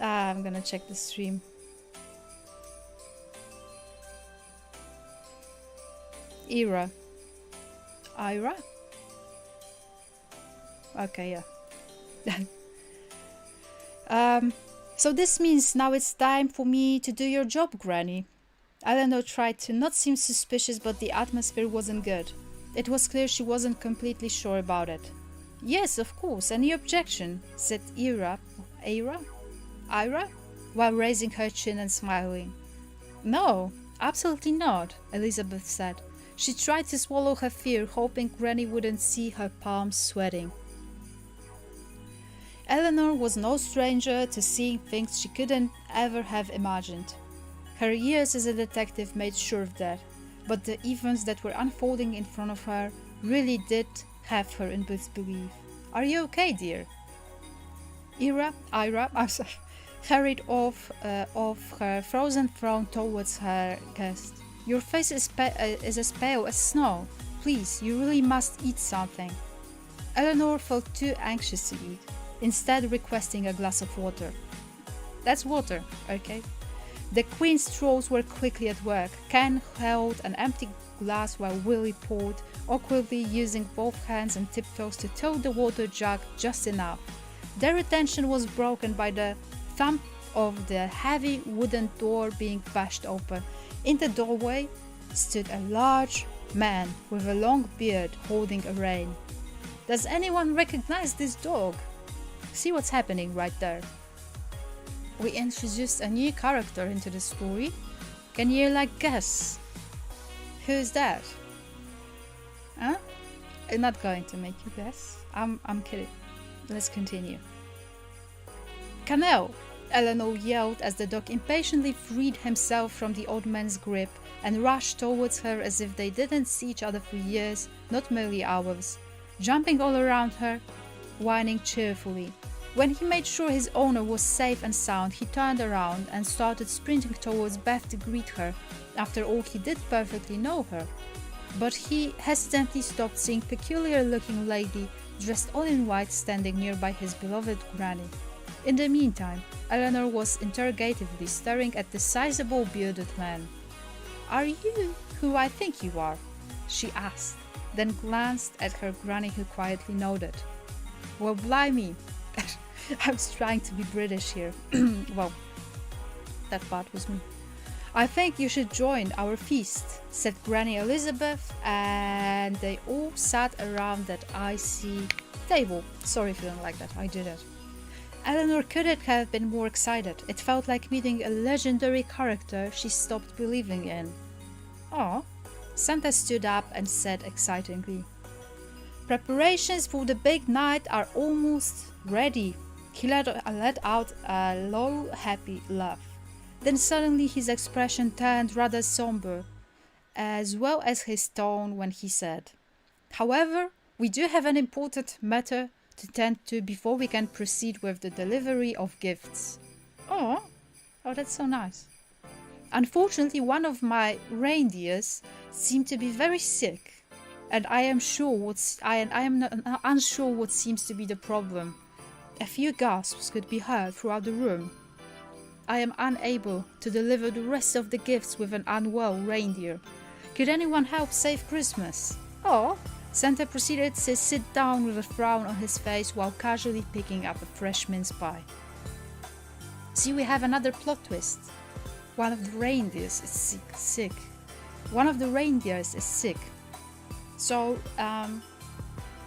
I'm gonna check the stream. Ira. Okay, yeah. So this means now it's time for me to do your job, Granny. Eleanor tried to not seem suspicious, but the atmosphere wasn't good. It was clear she wasn't completely sure about it. Yes, of course, any objection, said Ira, while raising her chin and smiling. No, absolutely not, Elizabeth said. She tried to swallow her fear, hoping Granny wouldn't see her palms sweating. Eleanor was no stranger to seeing things she couldn't ever have imagined. Her years as a detective made sure of that, but the events that were unfolding in front of her really did have her in disbelief. Are you okay, dear? Ira, hurried off her frozen throne towards her guest. Your face is as pale as snow. Please, you really must eat something. Eleanor felt too anxious to eat, instead requesting a glass of water. That's water, okay? The Queen's trolls were quickly at work. Ken held an empty glass while Willie poured, awkwardly using both hands and tiptoes to tote the water jug just enough. Their attention was broken by the thump of the heavy wooden door being bashed open. In the doorway stood a large man with a long beard holding a rein. Does anyone recognize this dog? See what's happening right there. We introduced a new character into the story. Can you guess? Who's that? Huh? I'm not going to make you guess. I'm kidding. Let's continue. Canel! Eleanor yelled as the dog impatiently freed himself from the old man's grip and rushed towards her as if they didn't see each other for years, not merely hours, jumping all around her, whining cheerfully. When he made sure his owner was safe and sound, he turned around and started sprinting towards Beth to greet her. After all, he did perfectly know her. But he hesitantly stopped, seeing a peculiar-looking lady dressed all in white standing nearby his beloved Granny. In the meantime, Eleanor was interrogatively staring at the sizable bearded man. "Are you who I think you are?" she asked, then glanced at her Granny, who quietly nodded. "Well, blimey." I was trying to be British here. Well, that part was me. "I think you should join our feast," said Granny Elizabeth, and they all sat around that icy table. Sorry if you don't like that, I did it. Eleanor couldn't have been more excited. It felt like meeting a legendary character she stopped believing in. "Oh," Santa stood up and said excitedly. "Preparations for the big night are almost ready." He let out a low, happy laugh. Then suddenly his expression turned rather somber, as well as his tone when he said, "However, we do have an important matter to tend to before we can proceed with the delivery of gifts." Oh, that's so nice. "Unfortunately, one of my reindeers seemed to be very sick, and I am unsure what seems to be the problem." A few gasps could be heard throughout the room. "I am unable to deliver the rest of the gifts with an unwell reindeer. Could anyone help save Christmas?" "Oh." Santa proceeded to sit down with a frown on his face while casually picking up a fresh mince pie. "See, we have another plot twist. One of the reindeers is sick. One of the reindeers is sick. So,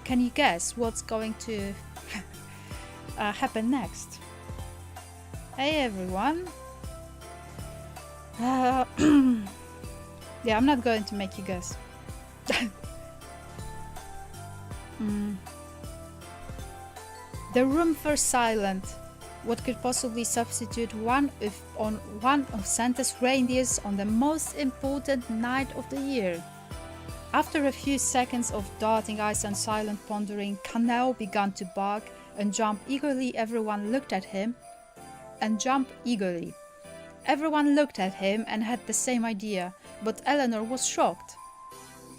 can you guess what's going to happen next?" Hey everyone. Yeah, I'm not going to make you guess. The room fell silent. What could possibly substitute one of Santa's reindeers on the most important night of the year? After a few seconds of darting eyes and silent pondering, Canal began to bark and jump eagerly. Everyone looked at him and had the same idea, but Eleanor was shocked.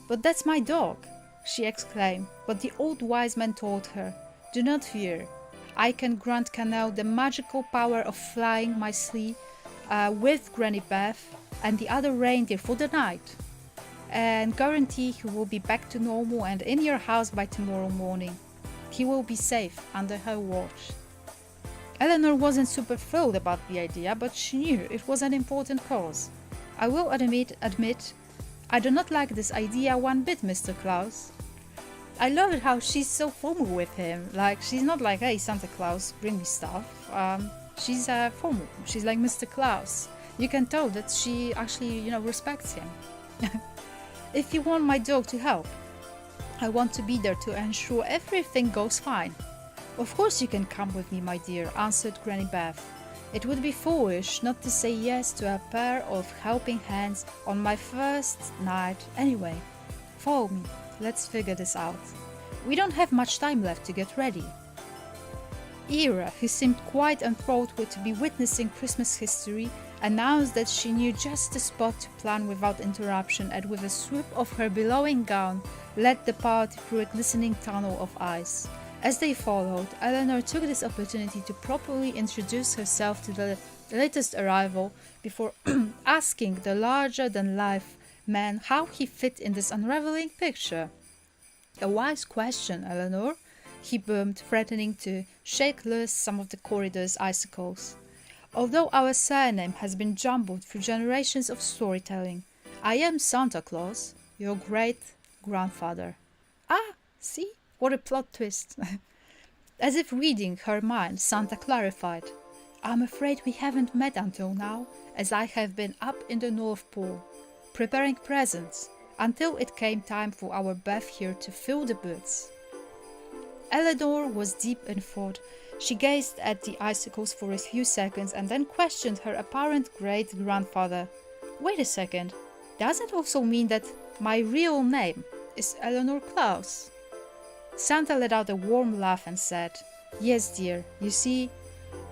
"But that's my dog," she exclaimed, but the old wise man told her, "Do not fear. I can grant Canal the magical power of flying my sleigh with Granny Beth and the other reindeer for the night, and guarantee he will be back to normal and in your house by tomorrow morning. He will be safe under her watch." Eleanor wasn't super thrilled about the idea, but she knew it was an important cause. "I will admit, I do not like this idea one bit, Mr. Claus." I love it how she's so formal with him. Like, she's not like, "Hey, Santa Claus, bring me stuff." She's formal. She's like Mr. Claus. You can tell that she actually, respects him. "If you want my dog to help, I want to be there to ensure everything goes fine." "Of course you can come with me, my dear," answered Granny Beth. "It would be foolish not to say yes to a pair of helping hands on my first night anyway. Follow me. Let's figure this out. We don't have much time left to get ready." Ira, who seemed quite enthralled to be witnessing Christmas history, announced that she knew just the spot to plan without interruption, and with a swoop of her billowing gown, led the party through a glistening tunnel of ice. As they followed, Eleanor took this opportunity to properly introduce herself to the latest arrival before asking the larger-than-life man how he fit in this unraveling picture. "A wise question, Eleanor," he boomed, threatening to shake loose some of the corridor's icicles. "Although our surname has been jumbled through generations of storytelling, I am Santa Claus, your great-grandfather." "Ah, see? What a plot twist." As if reading her mind, Santa clarified, "I'm afraid we haven't met until now, as I have been up in the North Pole, preparing presents, until it came time for our Beth here to fill the boots." Eleanor was deep in thought. She gazed at the icicles for a few seconds and then questioned her apparent great-grandfather. "Wait a second, does it also mean that my real name is Eleanor Claus?" Santa let out a warm laugh and said, "Yes, dear. You see,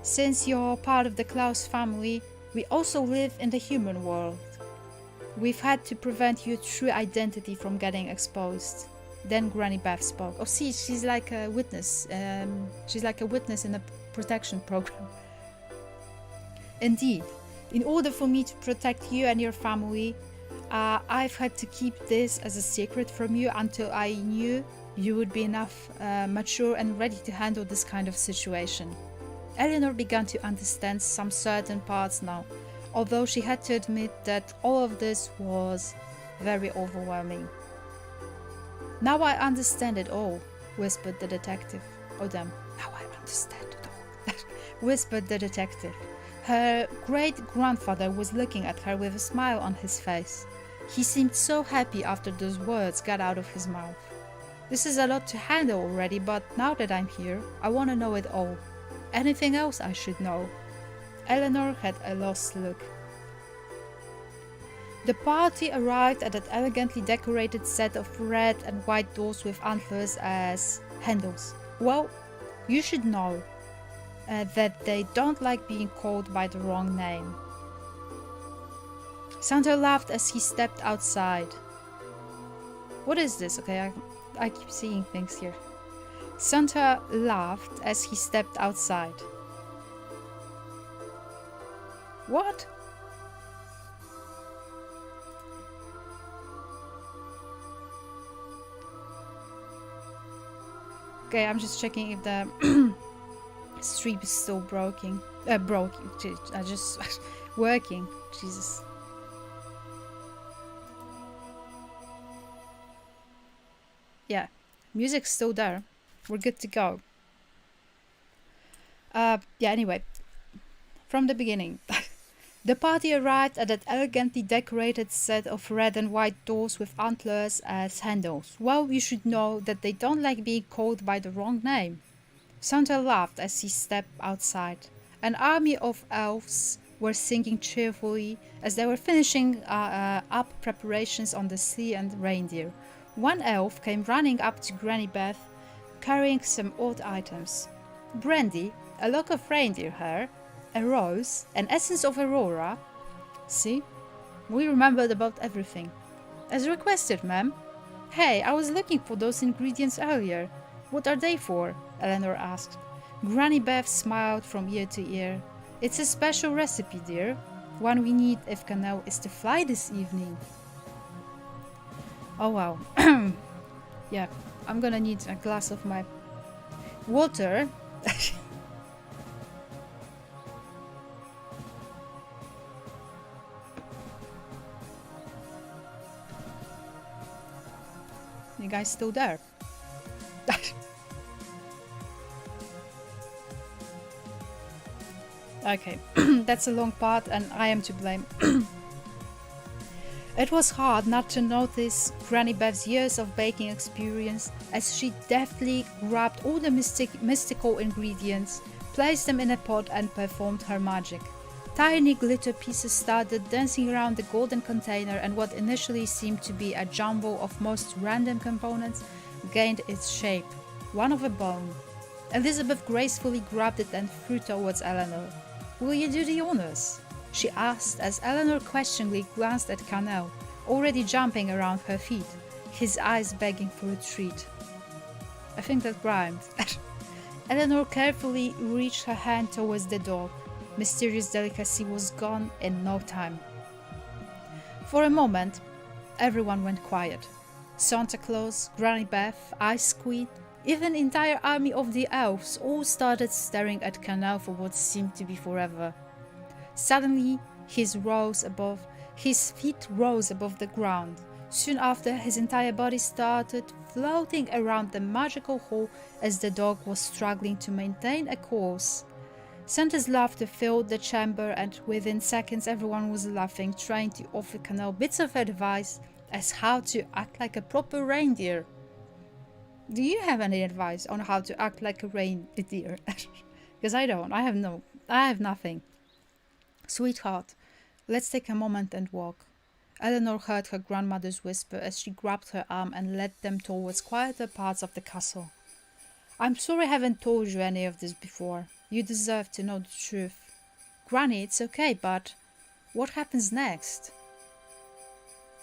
since you're part of the Claus family, we also live in the human world. We've had to prevent your true identity from getting exposed." Then Granny Beth spoke. "Oh, see, she's like a witness. She's like a witness in a protection program." "Indeed, in order for me to protect you and your family, I've had to keep this as a secret from you until I knew you would be enough mature and ready to handle this kind of situation." Eleanor began to understand some certain parts now, although she had to admit that all of this was very overwhelming. "Now I understand it all," whispered the detective. "Oh damn, now I understand it all," whispered the detective. Her great-grandfather was looking at her with a smile on his face. He seemed so happy after those words got out of his mouth. "This is a lot to handle already, but now that I'm here, I want to know it all. Anything else I should know?" Eleanor had a lost look. The party arrived at an elegantly decorated set of red and white doors with antlers as handles. Well, you should know that they don't like being called by the wrong name. Santa laughed as he stepped outside. What is this? Okay, I keep seeing things here. Santa laughed as he stepped outside. What? Okay, I'm just checking if the stream is still broken. Just working. Jesus. Yeah, music's still there. We're good to go. Yeah, anyway. From the beginning. The party arrived at an elegantly decorated set of red and white doors with antlers as handles. Well, you should know that they don't like being called by the wrong name. Santa laughed as he stepped outside. An army of elves were singing cheerfully as they were finishing up preparations on the sleigh and reindeer. One elf came running up to Granny Beth, carrying some odd items. Brandy, a lock of reindeer hair, a rose, an essence of Aurora. See? We remembered about everything. As requested, ma'am. Hey, I was looking for those ingredients earlier. What are they for? Eleanor asked. Granny Beth smiled from ear to ear. It's a special recipe, dear. One we need if Canal is to fly this evening. Oh wow. Yeah, I'm gonna need a glass of my water. You guys still there? Okay, that's a long part and I am to blame. It was hard not to notice Granny Beth's years of baking experience as she deftly grabbed all the mystical ingredients, placed them in a pot and performed her magic. Tiny glitter pieces started dancing around the golden container, and what initially seemed to be a jumble of most random components gained its shape, one of a bone. Elizabeth gracefully grabbed it and threw towards Eleanor. "Will you do the honors?" she asked as Eleanor questioningly glanced at Canal, already jumping around her feet, his eyes begging for a treat. I think that rhymed. Eleanor carefully reached her hand towards the dog. Mysterious delicacy was gone in no time. For a moment, everyone went quiet. Santa Claus, Granny Beth, Ice Queen, even entire army of the elves all started staring at Canal for what seemed to be forever. Suddenly, his feet rose above the ground. Soon after, his entire body started floating around the magical hall as the dog was struggling to maintain a course. Santa's laughter filled the chamber, and within seconds everyone was laughing, trying to offer Canal bits of advice as how to act like a proper reindeer. Do you have any advice on how to act like a reindeer? Because I don't. I have nothing. Sweetheart, let's take a moment and walk. Eleanor heard her grandmother's whisper as she grabbed her arm and led them towards quieter parts of the castle. I'm sorry I haven't told you any of this before. You deserve to know the truth. Granny, it's okay, but what happens next?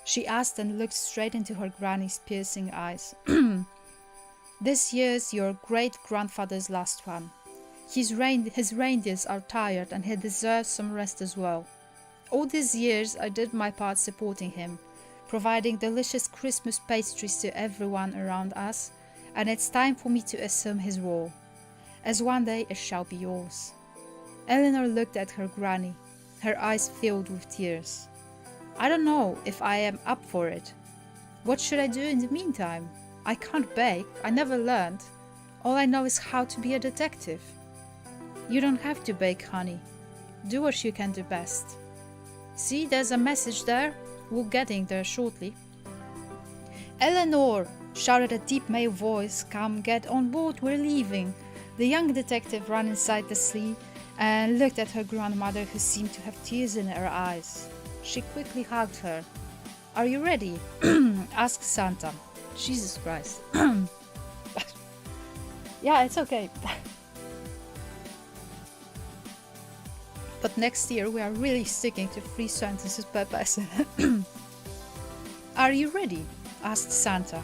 She asked and looked straight into her granny's piercing eyes. This year's your great-grandfather's last one. His reindeers are tired and he deserves some rest as well. All these years I did my part supporting him, providing delicious Christmas pastries to everyone around us, and it's time for me to assume his role, as one day it shall be yours. Eleanor looked at her granny, her eyes filled with tears. I don't know if I am up for it. What should I do in the meantime? I can't bake, I never learned. All I know is how to be a detective. You don't have to bake, honey. Do what you can do best. See, there's a message there. We're getting there shortly. Eleanor! Shouted a deep male voice. Come, get on board, we're leaving. The young detective ran inside the sleigh and looked at her grandmother, who seemed to have tears in her eyes. She quickly hugged her. "Are you ready?" asked Santa. Jesus Christ. Yeah, it's okay. But next year we are really sticking to 3 sentences per person. "Are you ready?" asked Santa.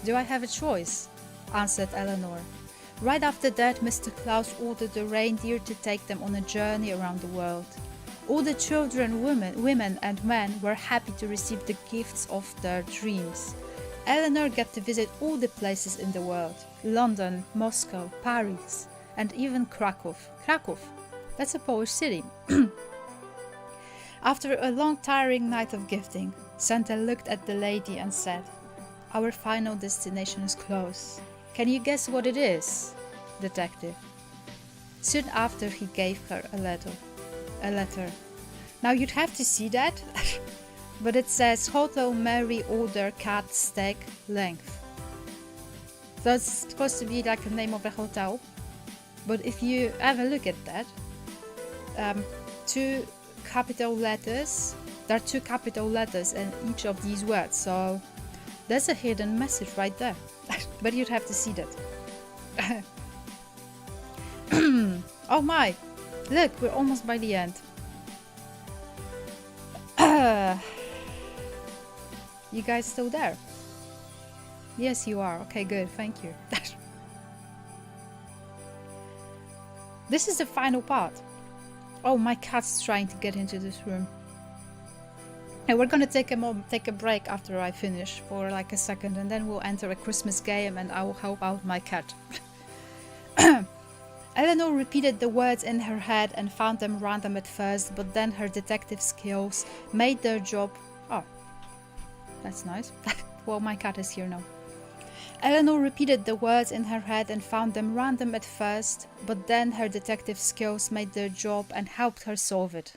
"Do I have a choice?" answered Eleanor. Right after that, Mr. Claus ordered the reindeer to take them on a journey around the world. All the children, women and men were happy to receive the gifts of their dreams. Eleanor got to visit all the places in the world: London, Moscow, Paris, and even Krakow. Krakow, that's a Polish city. After a long, tiring night of gifting, Santa looked at the lady and said, "Our final destination is close. Can you guess what it is, detective?" Soon after, he gave her a letter. Now you'd have to see that, but it says Hotel Mary Order Cat Steak Length. That's supposed to be like the name of a hotel, but if you have a look at that, 2 capital letters, there are 2 capital letters in each of these words, so there's a hidden message right there. But you'd have to see that. Oh my, look, we're almost by the end. You guys still there? Yes, you are. Okay, good, thank you. This is the final part. Oh, my cat's trying to get into this room. And we're gonna take a break after I finish for like a second, and then we'll enter a Christmas game and I will help out my cat. Eleanor repeated the words in her head and found them random at first, but then her detective skills made their job... Oh, that's nice. Well, my cat is here now. Eleanor repeated the words in her head and found them random at first, but then her detective skills made their job and helped her solve it.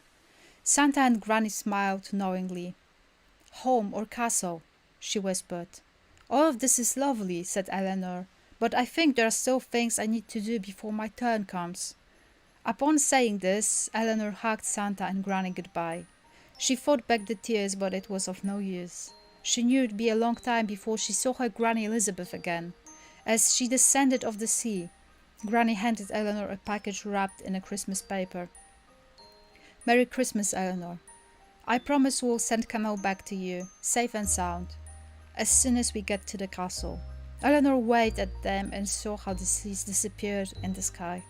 Santa and Granny smiled knowingly. "Home or castle?" she whispered. "All of this is lovely," said Eleanor, "but I think there are still things I need to do before my turn comes." Upon saying this, Eleanor hugged Santa and Granny goodbye. She fought back the tears, but it was of no use. She knew it'd be a long time before she saw her Granny Elizabeth again. As she descended of the sea, Granny handed Eleanor a package wrapped in a Christmas paper. "Merry Christmas, Eleanor. I promise we'll send Camille back to you, safe and sound, as soon as we get to the castle." Eleanor waved at them and saw how the seas disappeared in the sky.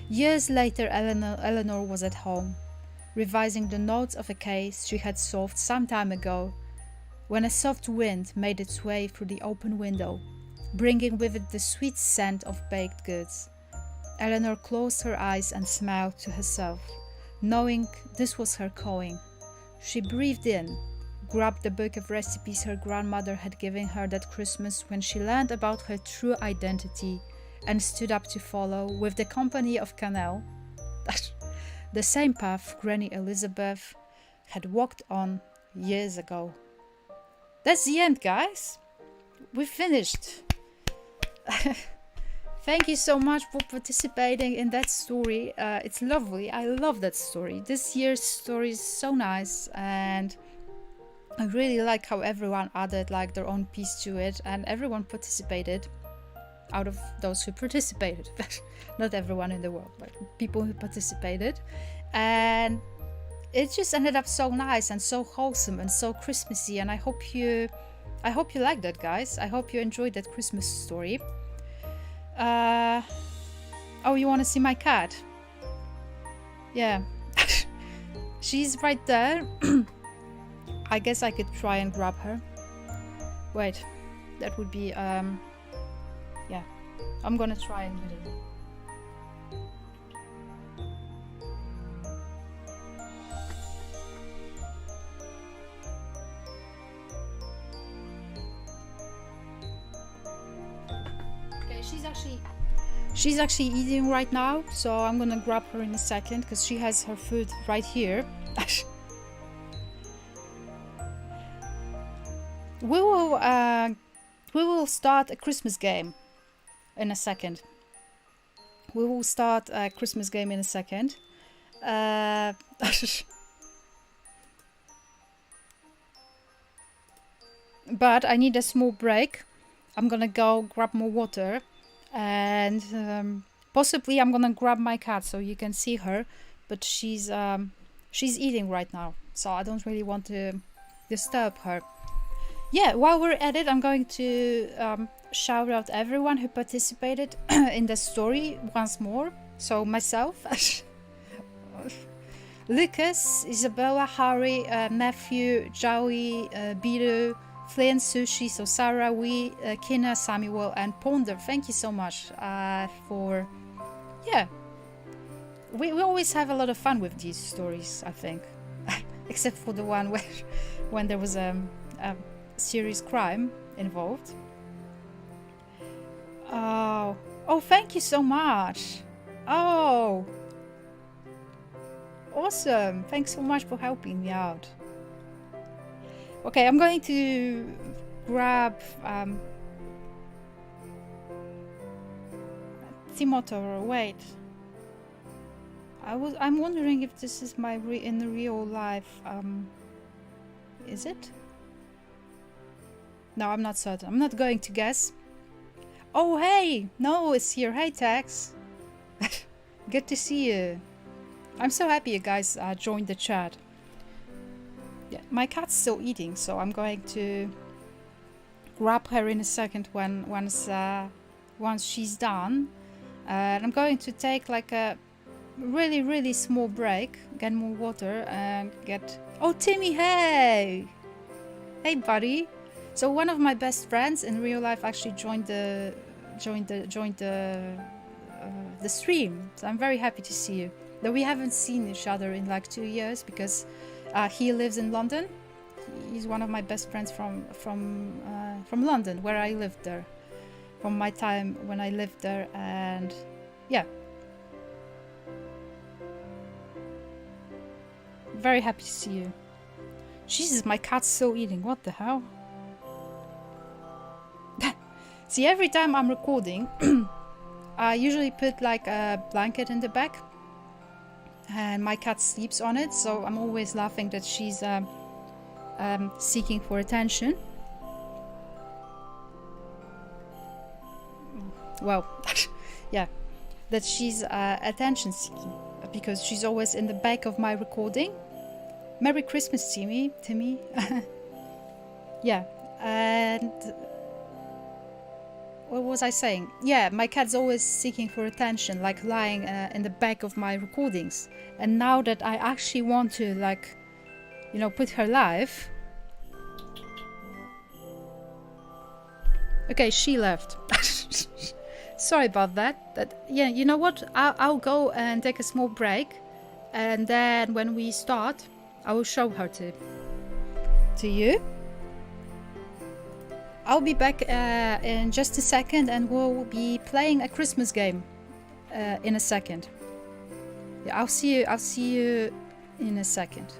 Years later, Eleanor was at home, revising the notes of a case she had solved some time ago, when a soft wind made its way through the open window, bringing with it the sweet scent of baked goods. Eleanor closed her eyes and smiled to herself, knowing this was her calling. She breathed in, grabbed the book of recipes her grandmother had given her that Christmas when she learned about her true identity, and stood up to follow, with the company of Camille, the same path Granny Elizabeth had walked on years ago. That's the end, guys. We finished. Thank you so much for participating in that story. It's lovely. I love that story. This year's story is so nice, and I really like how everyone added like their own piece to it, and everyone participated. Out of those who participated, not everyone in the world, but people who participated, and it just ended up so nice and so wholesome and so Christmassy. And I hope you like that, guys. I hope you enjoyed that Christmas story. Oh, you want to see my cat? Yeah. She's right there. I guess I could try and grab her. Wait, that would be yeah, I'm gonna try and do it. Okay, she's actually eating right now, so I'm gonna grab her in a second because she has her food right here. We will start a Christmas game in a second. we will start a Christmas game in a second. But I need a small break. I'm gonna go grab more water, and possibly I'm gonna grab my cat so you can see her, but she's eating right now, so I don't really want to disturb her. Yeah, while we're at it, I'm going to shout out everyone who participated in the story once more. So myself, Lukas, Isabella, Harry, Mathew, Joey, Biru, Flynn, Sushi, so Sarah, Kina, Samuel, and Ponder. Thank you so much for... Yeah, we always have a lot of fun with these stories, I think. Except for the one where when there was a serious crime involved. Oh, thank you so much. Oh, awesome. Thanks so much for helping me out. Okay, I'm going to grab Timotor. Wait, I'm wondering if this is my in the real life. Is it? No, I'm not certain. I'm not going to guess. Oh, hey, Noel is here. Hey, Tex. Good to see you. I'm so happy you guys joined the chat. Yeah, my cat's still eating, so I'm going to grab her in a second once she's done. And I'm going to take like a really small break, get more water, and get... Oh, Timmy, hey! Hey, buddy. So one of my best friends in real life actually joined the stream. So I'm very happy to see you. Though we haven't seen each other in like 2 years because he lives in London. He's one of my best friends from London, where I lived there, from my time when I lived there, and yeah. Very happy to see you. Jesus, my cat's still eating. What the hell? See, every time I'm recording, I usually put like a blanket in the back, and my cat sleeps on it, so I'm always laughing that she's seeking for attention. Well, yeah, that she's attention seeking because she's always in the back of my recording. Merry Christmas, Timmy. Yeah, and what was I saying? Yeah, my cat's always seeking for attention, like lying in the back of my recordings. And now that I actually want to, like, you know, put her live. Okay, she left. Sorry about that. Yeah, you know what? I'll go and take a small break, and then when we start, I will show her to you. I'll be back in just a second, and we'll be playing a Christmas game in a second. Yeah, I'll see you in a second.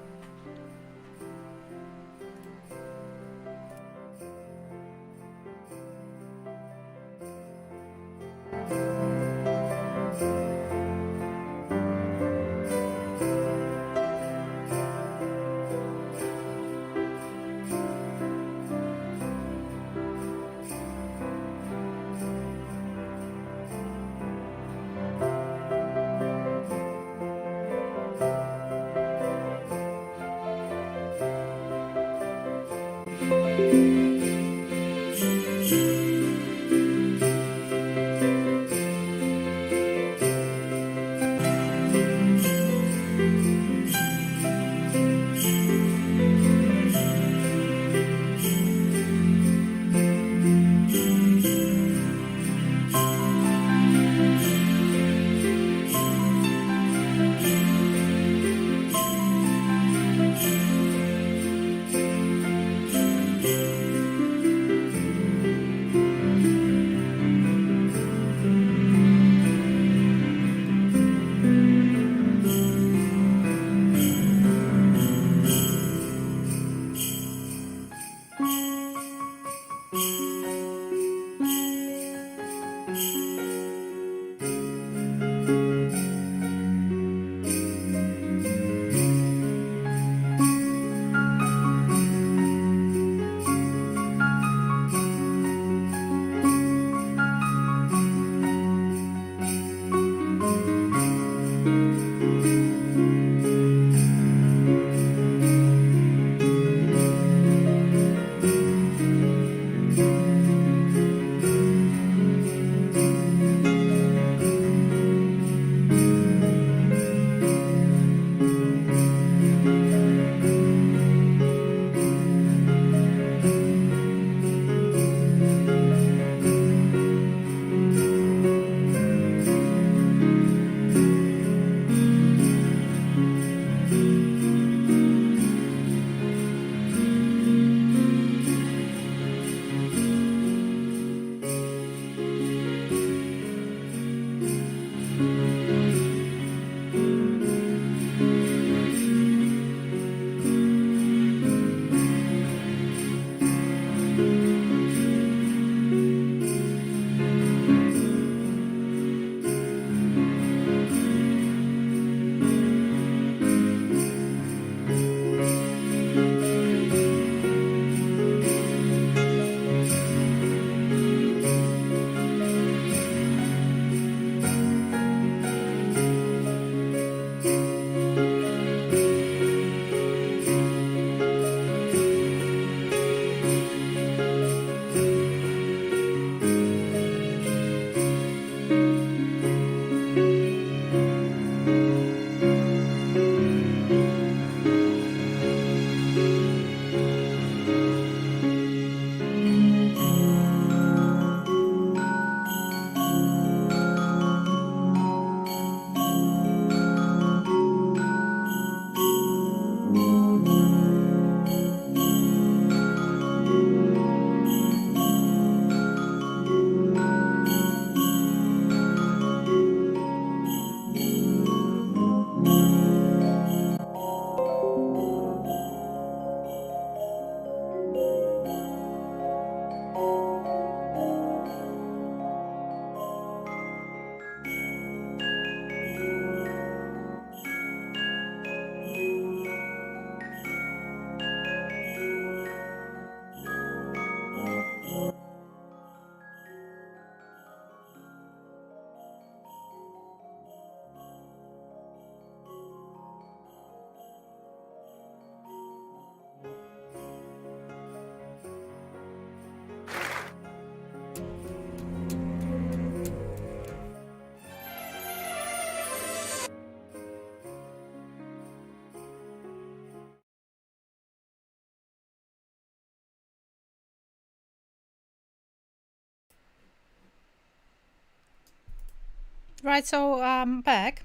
Right, so I'm back.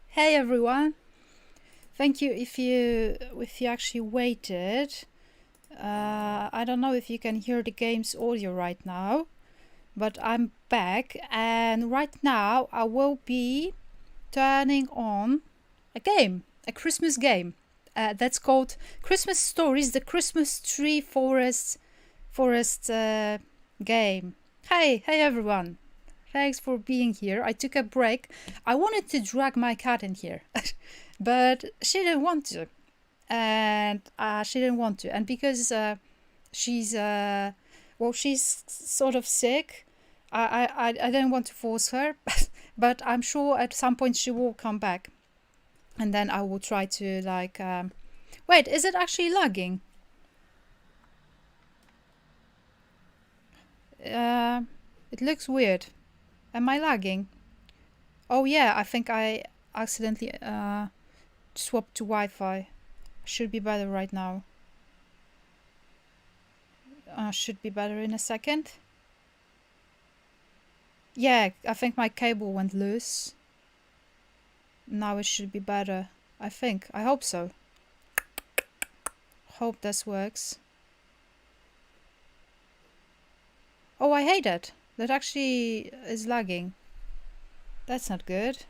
Hey everyone. Thank you if you actually waited. I don't know if you can hear the game's audio right now, but I'm back, and right now I will be turning on a game, a Christmas game. That's called Christmas Stories, the Christmas Tree Forest game. Hey everyone. Thanks for being here. I took a break. I wanted to drag my cat in here, but she didn't want to. And because she's sort of sick, I didn't want to force her, but I'm sure at some point she will come back, and then I will try to wait, is it actually lagging? It looks weird. Am I lagging? Oh yeah, I think I accidentally swapped to Wi-Fi. Should be better right now. Should be better in a second. Yeah, I think my cable went loose. Now it should be better. I think. I hope so. Hope this works. Oh, I hate it. That actually is lagging. That's not good.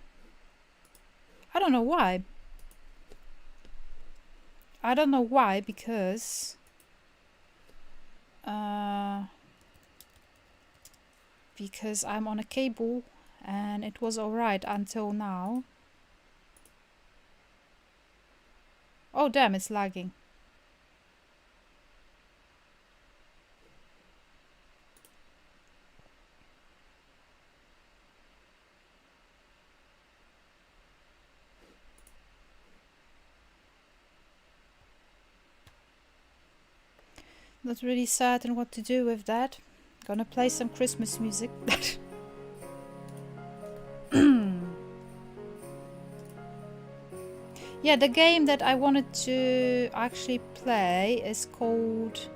I don't know why. Because I'm on a cable and it was alright until now. Oh damn, it's lagging. Not really certain what to do with that. Gonna play some Christmas music. Yeah, the game that I wanted to actually play is called...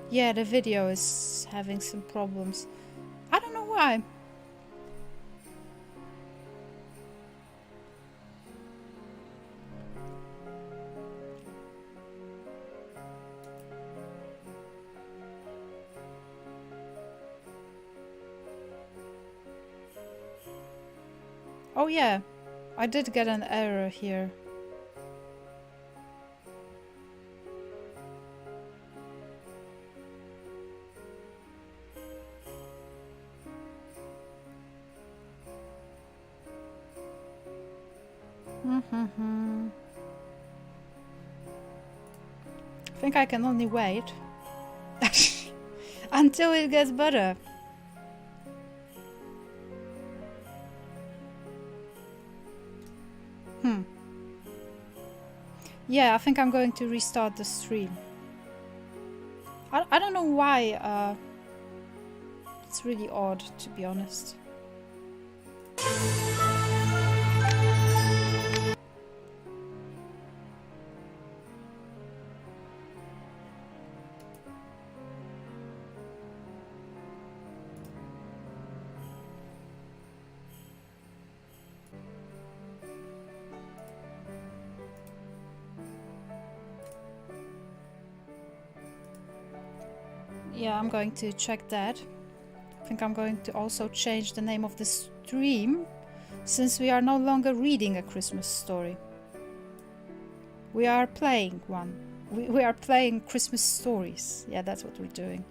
Yeah, the video is having some problems. I don't know why. Oh yeah, I did get an error here. I think I can only wait until it gets better. Yeah, I think I'm going to restart the stream. I don't know why. It's really odd, to be honest. Yeah, I'm going to check that. I think I'm going to also change the name of the stream, since we are no longer reading a Christmas story. We are playing one. We are playing Christmas stories. Yeah, that's what we're doing.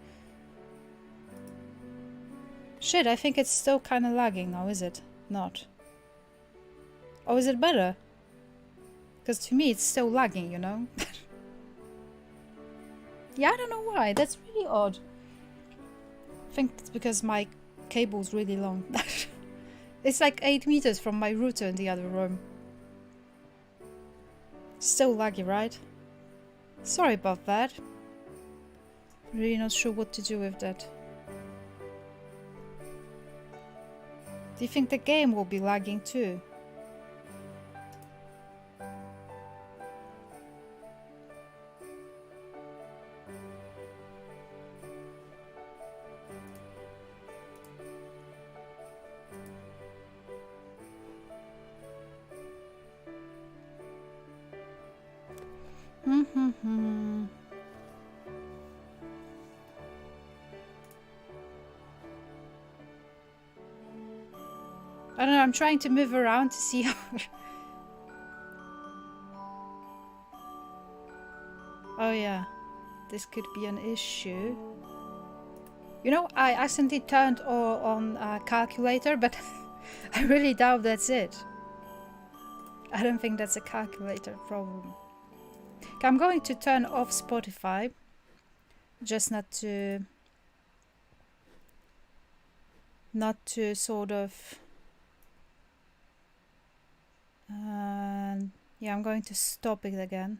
Shit, I think it's still kind of lagging now, is it? Not. Oh, is it better? Because to me it's still lagging, you know? Yeah, I don't know why. That's really odd. I think it's because my cable's really long. It's like 8 meters from my router in the other room. Still laggy, right? Sorry about that. Really not sure what to do with that. Do you think the game will be lagging too? I don't know, I'm trying to move around to see how... Oh yeah, this could be an issue. You know, I accidentally turned on a calculator, but I really doubt that's it. I don't think that's a calculator problem. Okay, I'm going to turn off Spotify, just not to sort of... yeah, I'm going to stop it again.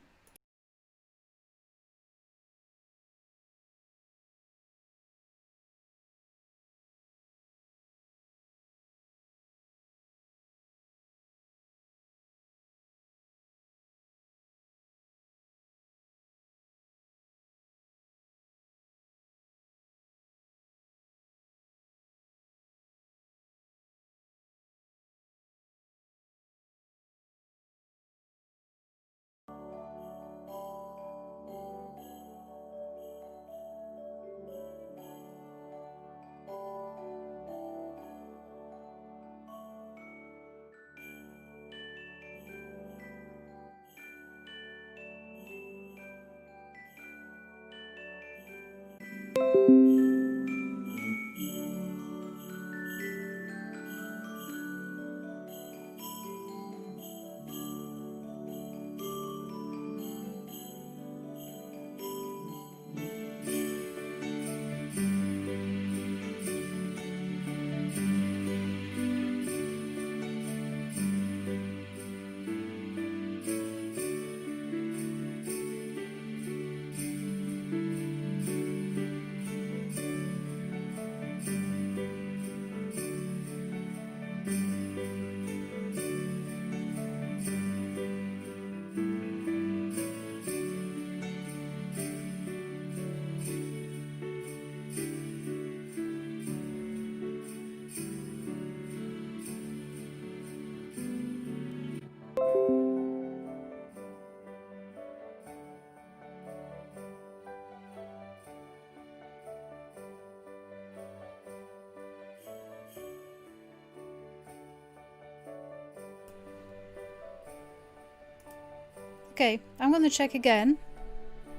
Okay, I'm gonna check again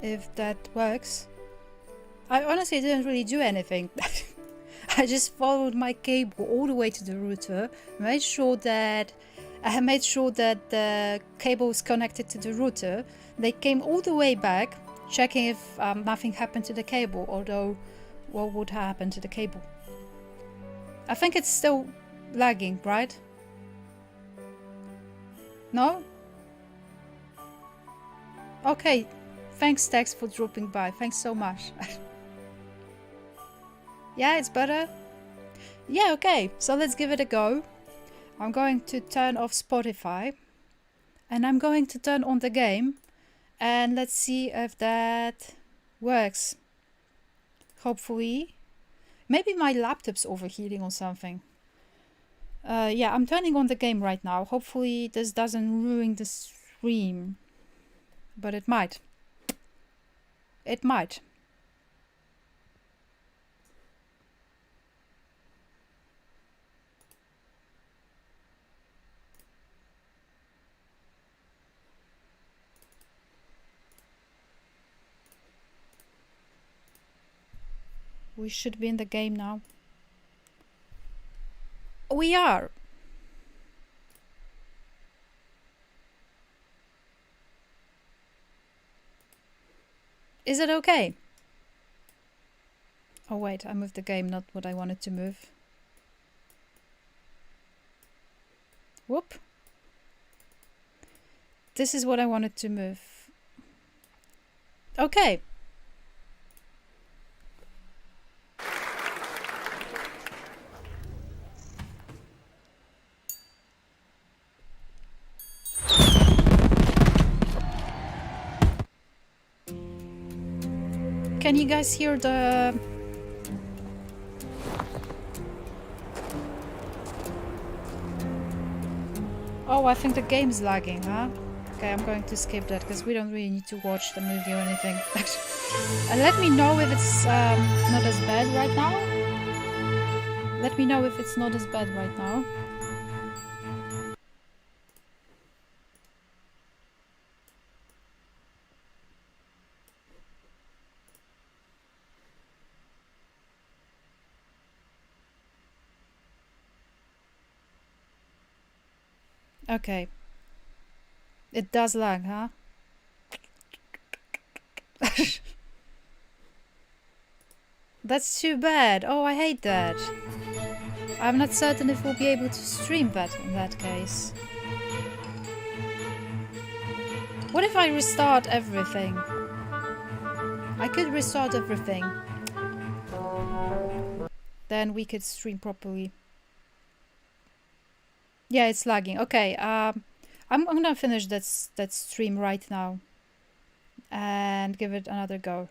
if that works. I honestly didn't really do anything. I just followed my cable all the way to the router, made sure that the cable was connected to the router. They came all the way back, checking if nothing happened to the cable, although what would happen to the cable? I think it's still lagging, right? No? Okay, thanks Tex for dropping by, thanks so much. Yeah, it's better? Yeah, okay, so let's give it a go. I'm going to turn off Spotify and I'm going to turn on the game and let's see if that works. Hopefully. Maybe my laptop's overheating or something. Yeah, I'm turning on the game right now. Hopefully this doesn't ruin the stream. But it might. It might. We should be in the game now. We are. Is it okay? Oh wait, I moved the game, not what I wanted to move. Whoop. This is what I wanted to move. Okay. Can you guys hear the... Oh, I think the game's lagging, huh? Okay, I'm going to skip that because we don't really need to watch the movie or anything. Let me know if it's not as bad right now. Let me know if it's not as bad right now. Okay. It does lag, huh? That's too bad. Oh, I hate that. I'm not certain if we'll be able to stream that in that case. What if I restart everything? I could restart everything. Then we could stream properly. Yeah, it's lagging. Okay, I'm gonna finish that stream right now and give it another go.